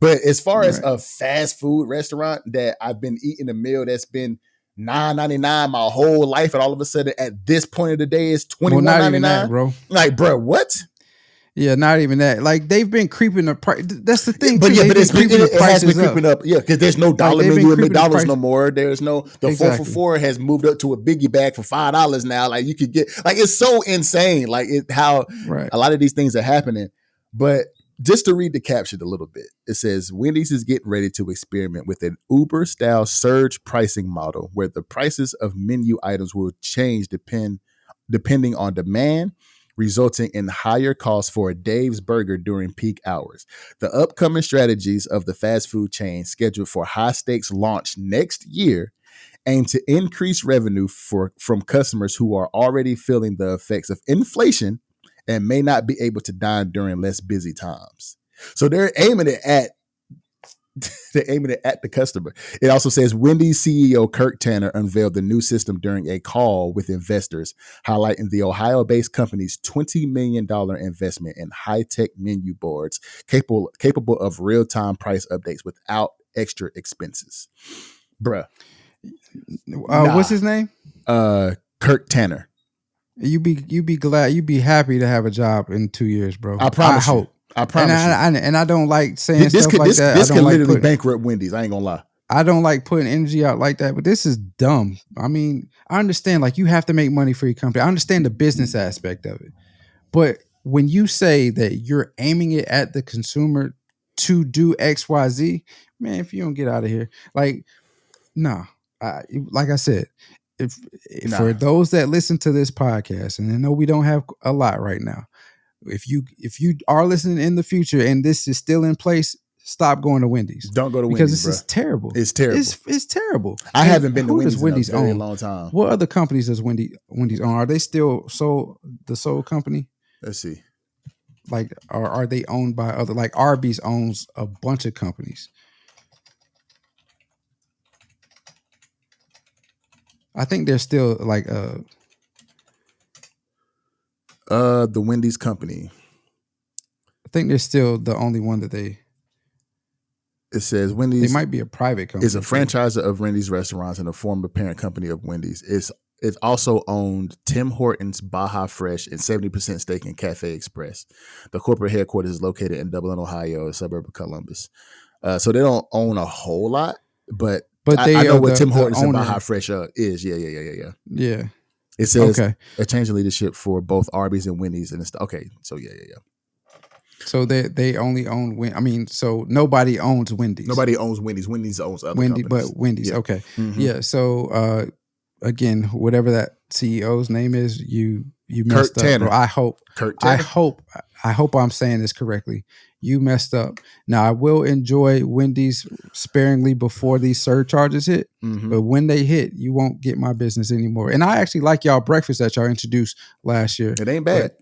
But as far as a fast food restaurant that I've been eating a meal that's been $9.99 my whole life, and all of a sudden at this point of the day it's $21.99, bro. Like, bro, what? Yeah, not even that. Like they've been creeping the price. That's the thing. But it has been creeping up. Yeah, because there's no dollar menu at McDonald's no more. There's no 4 for $4 has moved up to a biggie bag for $5 now. Like you could get, like, it's so insane. Like how a lot of these things are happening. But just to read the caption a little bit, it says Wendy's is getting ready to experiment with an Uber style surge pricing model where the prices of menu items will change depending on demand, resulting in higher costs for a Dave's Burger during peak hours. The upcoming strategies of the fast food chain, scheduled for high-stakes launch next year, aim to increase revenue from customers who are already feeling the effects of inflation and may not be able to dine during less busy times. So they're aiming it at the customer. It also says Wendy's CEO Kirk Tanner unveiled the new system during a call with investors, highlighting the Ohio-based company's $20 million investment in high-tech menu boards capable of real-time price updates without extra expenses. Bruh. What's his name? Kirk Tanner. You be glad, you be happy to have a job in 2 years, bro. I promise. I hope. I promise. And I don't like saying stuff like that. This can literally bankrupt Wendy's. I ain't gonna lie. I don't like putting energy out like that, but this is dumb. I mean, I understand, like, you have to make money for your company. I understand the business aspect of it. But when you say that you're aiming it at the consumer to do X, Y, Z, man, if you don't get out of here, like, nah. Like I said, if for those that listen to this podcast, and I know we don't have a lot right now, if you are listening in the future and this is still in place, stop going to Wendy's. Don't go to because Wendy's, this is terrible. It's terrible. It's terrible. I haven't been to Wendy's in a very long time. What other companies does Wendy's own? Are they still the sole company? Let's see. Like, are they owned by other? Like Arby's owns a bunch of companies. I think they're still like The Wendy's company. I think they're still the only one that they says Wendy's. They might be a private company. Is a franchisor of Wendy's restaurants and a former parent company of Wendy's. It's also owned Tim Hortons, Baja Fresh, and 70% stake in Cafe Express. The corporate headquarters is located in Dublin, Ohio, a suburb of Columbus. So they don't own a whole lot, but I know what Tim Hortons and Baja Fresh is. Yeah. It says a change in leadership for both Arby's and Wendy's, and it's okay. So yeah. So they only own. I mean, so nobody owns Wendy's. Nobody owns Wendy's. Wendy's owns other companies. But Wendy's. Yeah. Okay. Mm-hmm. Yeah. So again, whatever that CEO's name is, you messed up. Bro. I hope I'm saying this correctly. You messed up. Now I will enjoy Wendy's sparingly before these surcharges hit, but when they hit, you won't get my business anymore. And I actually like y'all breakfast that y'all introduced last year. It ain't bad.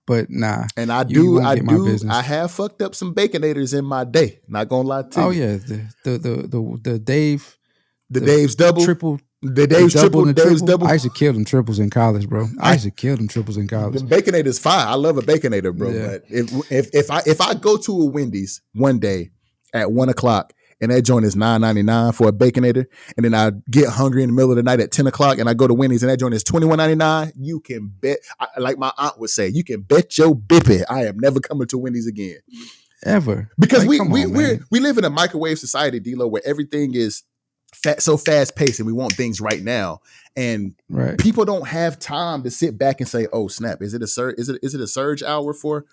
But nah. And I have fucked up some Baconators in my day. Not gonna lie to you. Oh yeah, the Dave, Dave's double, triple. The Dave's triple, and Dave's triple. double. I used to kill them triples in college, bro. I used to kill them triples in college. The Baconator's fine. I love a Baconator, bro. Yeah. But if I go to a Wendy's one day at 1:00 and that joint is $9.99 for a Baconator, and then I get hungry in the middle of the night at 10:00 and I go to Wendy's and that joint is $21.99, you can bet, like my aunt would say, you can bet your bippy I am never coming to Wendy's again. Ever. Because we live in a microwave society, D-Lo, where everything is so fast paced and we want things right now. And people don't have time to sit back and say, oh snap, is it a surge hour for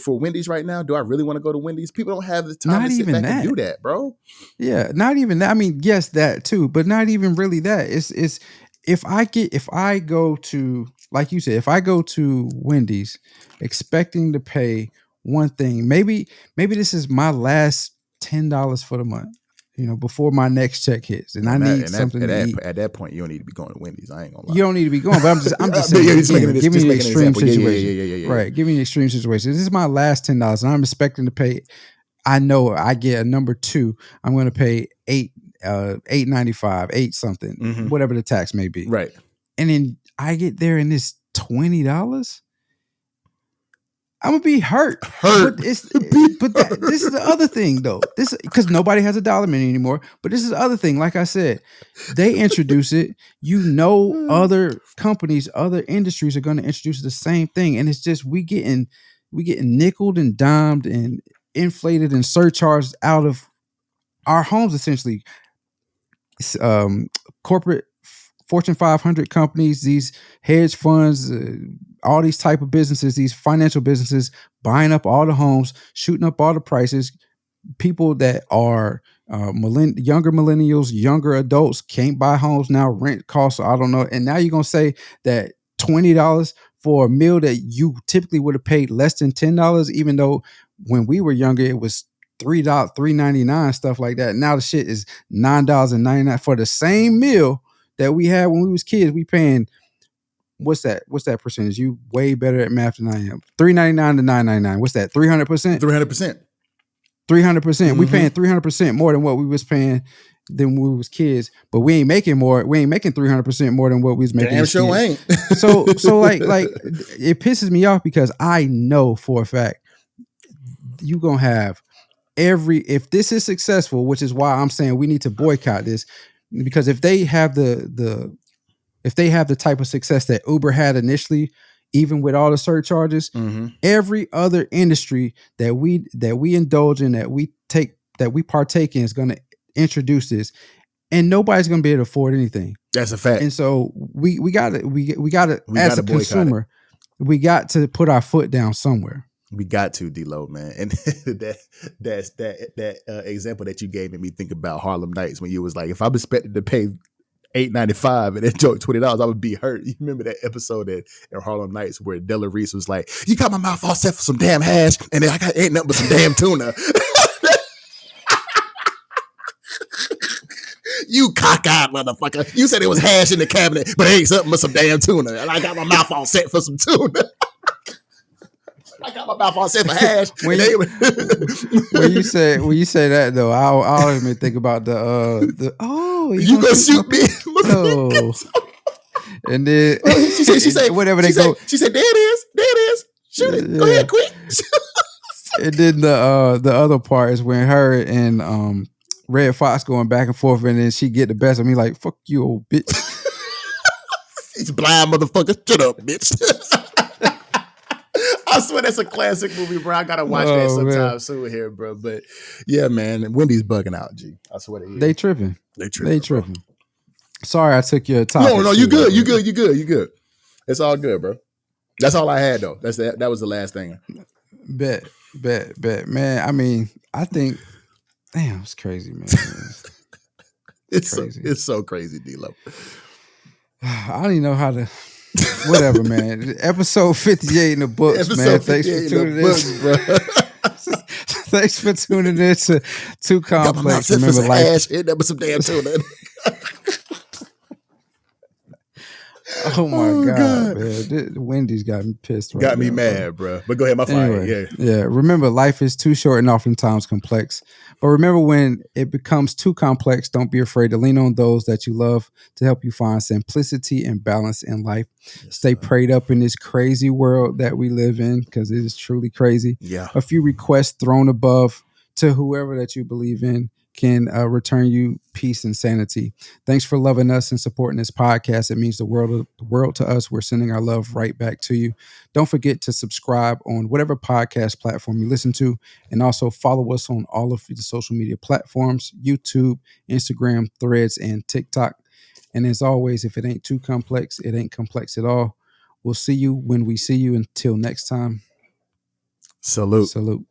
Wendy's right now? Do I really want to go to Wendy's? People don't have the time to sit back and do that, bro. Yeah, not even that. I mean, yes, that too, but not even really that. It's if I go to, like you said, if I go to Wendy's expecting to pay one thing, maybe this is my last $10 for the month, before my next check hits, and I need something to eat. At that point, you don't need to be going to Wendy's. I ain't gonna lie. You don't need to be going, but I'm just saying. Give me an extreme situation. Yeah. Right. Give me an extreme situation. This is my last $10, and I'm expecting to pay. I know I get a number 2. I'm going to pay $8.95, 8 something, whatever the tax may be. Right. And then I get there, and it's $20. I'm gonna be hurt. But this is the other thing, though. This because nobody has a dollar menu anymore. But this is the other thing. Like I said, they introduce it. Other companies, other industries are going to introduce the same thing, and it's just we getting nickeled and dimed and inflated and surcharged out of our homes. Essentially, corporate Fortune 500 companies, these hedge funds, all these type of businesses, these financial businesses buying up all the homes, shooting up all the prices. People that are younger millennials, younger adults can't buy homes now. Rent costs, I don't know. And now you're going to say that $20 for a meal that you typically would have paid less than $10, even though when we were younger, it was $3.99, stuff like that. Now the shit is $9.99 for the same meal that we had when we was kids. We paying, what's that percentage? You way better at math than I am. $3.99 to $9.99. What's that? 300%? 300%. 300%. We paying 300% more than what we was paying than when we was kids. But we ain't making more. We ain't making 300% more than what we was making. Damn sure ain't. So like it pisses me off because I know for a fact you gonna have if this is successful, which is why I'm saying we need to boycott this. Because if they have the type of success that Uber had initially, even with all the surcharges, every other industry that we indulge in, that we partake in, is going to introduce this, and nobody's going to be able to afford anything. That's a fact. And so we got to as a consumer, we got to put our foot down somewhere. We got to, D-Lo, man. And that example that you gave made me think about Harlem Nights, when you was like, if I'm expected to pay $8.95 and that joke $20, I would be hurt. You remember that episode in Harlem Nights where Della Reese was like, you got my mouth all set for some damn hash, and then I ain't nothing but some damn tuna. You cockeyed motherfucker. You said it was hash in the cabinet, but it ain't something but some damn tuna. And I got my mouth all set for some tuna. I got my mouth all set for hash. when you say that though, I always may think about the you gonna shoot me? No. And then she said whatever they go. She said, there it is. Shoot it. Go ahead, quick. And then the other part is when her and Red Fox going back and forth, and then she get the best of me, like, fuck you, old bitch. He's blind motherfucker. Shut up, bitch. I swear that's a classic movie, bro. I gotta watch that sometime soon here, bro. But yeah, man, Wendy's bugging out, G. I swear they tripping. They tripping. Sorry, I took your topic. No, you good. You good. It's all good, bro. That's all I had though. That was the last thing. Bet, man. I mean, I think, damn, it's crazy, man. It's crazy. It's so crazy, D-Lo. I don't even know how to. Whatever, man. Episode 58 in the books, man. Thanks for tuning in, bro. Thanks for tuning in to Too Complex. Remember, life. That was some damn tuna. Oh my God, man. Wendy's got me pissed right now. Got me mad, bro. But go ahead, my fire. Yeah. Remember, life is too short and oftentimes complex. But remember, when it becomes too complex, don't be afraid to lean on those that you love to help you find simplicity and balance in life. Yes, stay prayed up in this crazy world that we live in, because it is truly crazy. Yeah. A few requests thrown above to whoever that you believe in can return you peace and sanity. Thanks for loving us and supporting this podcast. It means the world to us. We're sending our love right back to you. Don't forget to subscribe on whatever podcast platform you listen to, and also follow us on all of the social media platforms: YouTube, Instagram, Threads, and TikTok. And as always, if it ain't too complex, it ain't complex at all. We'll see you when we see you. Until next time. Salute. Salute.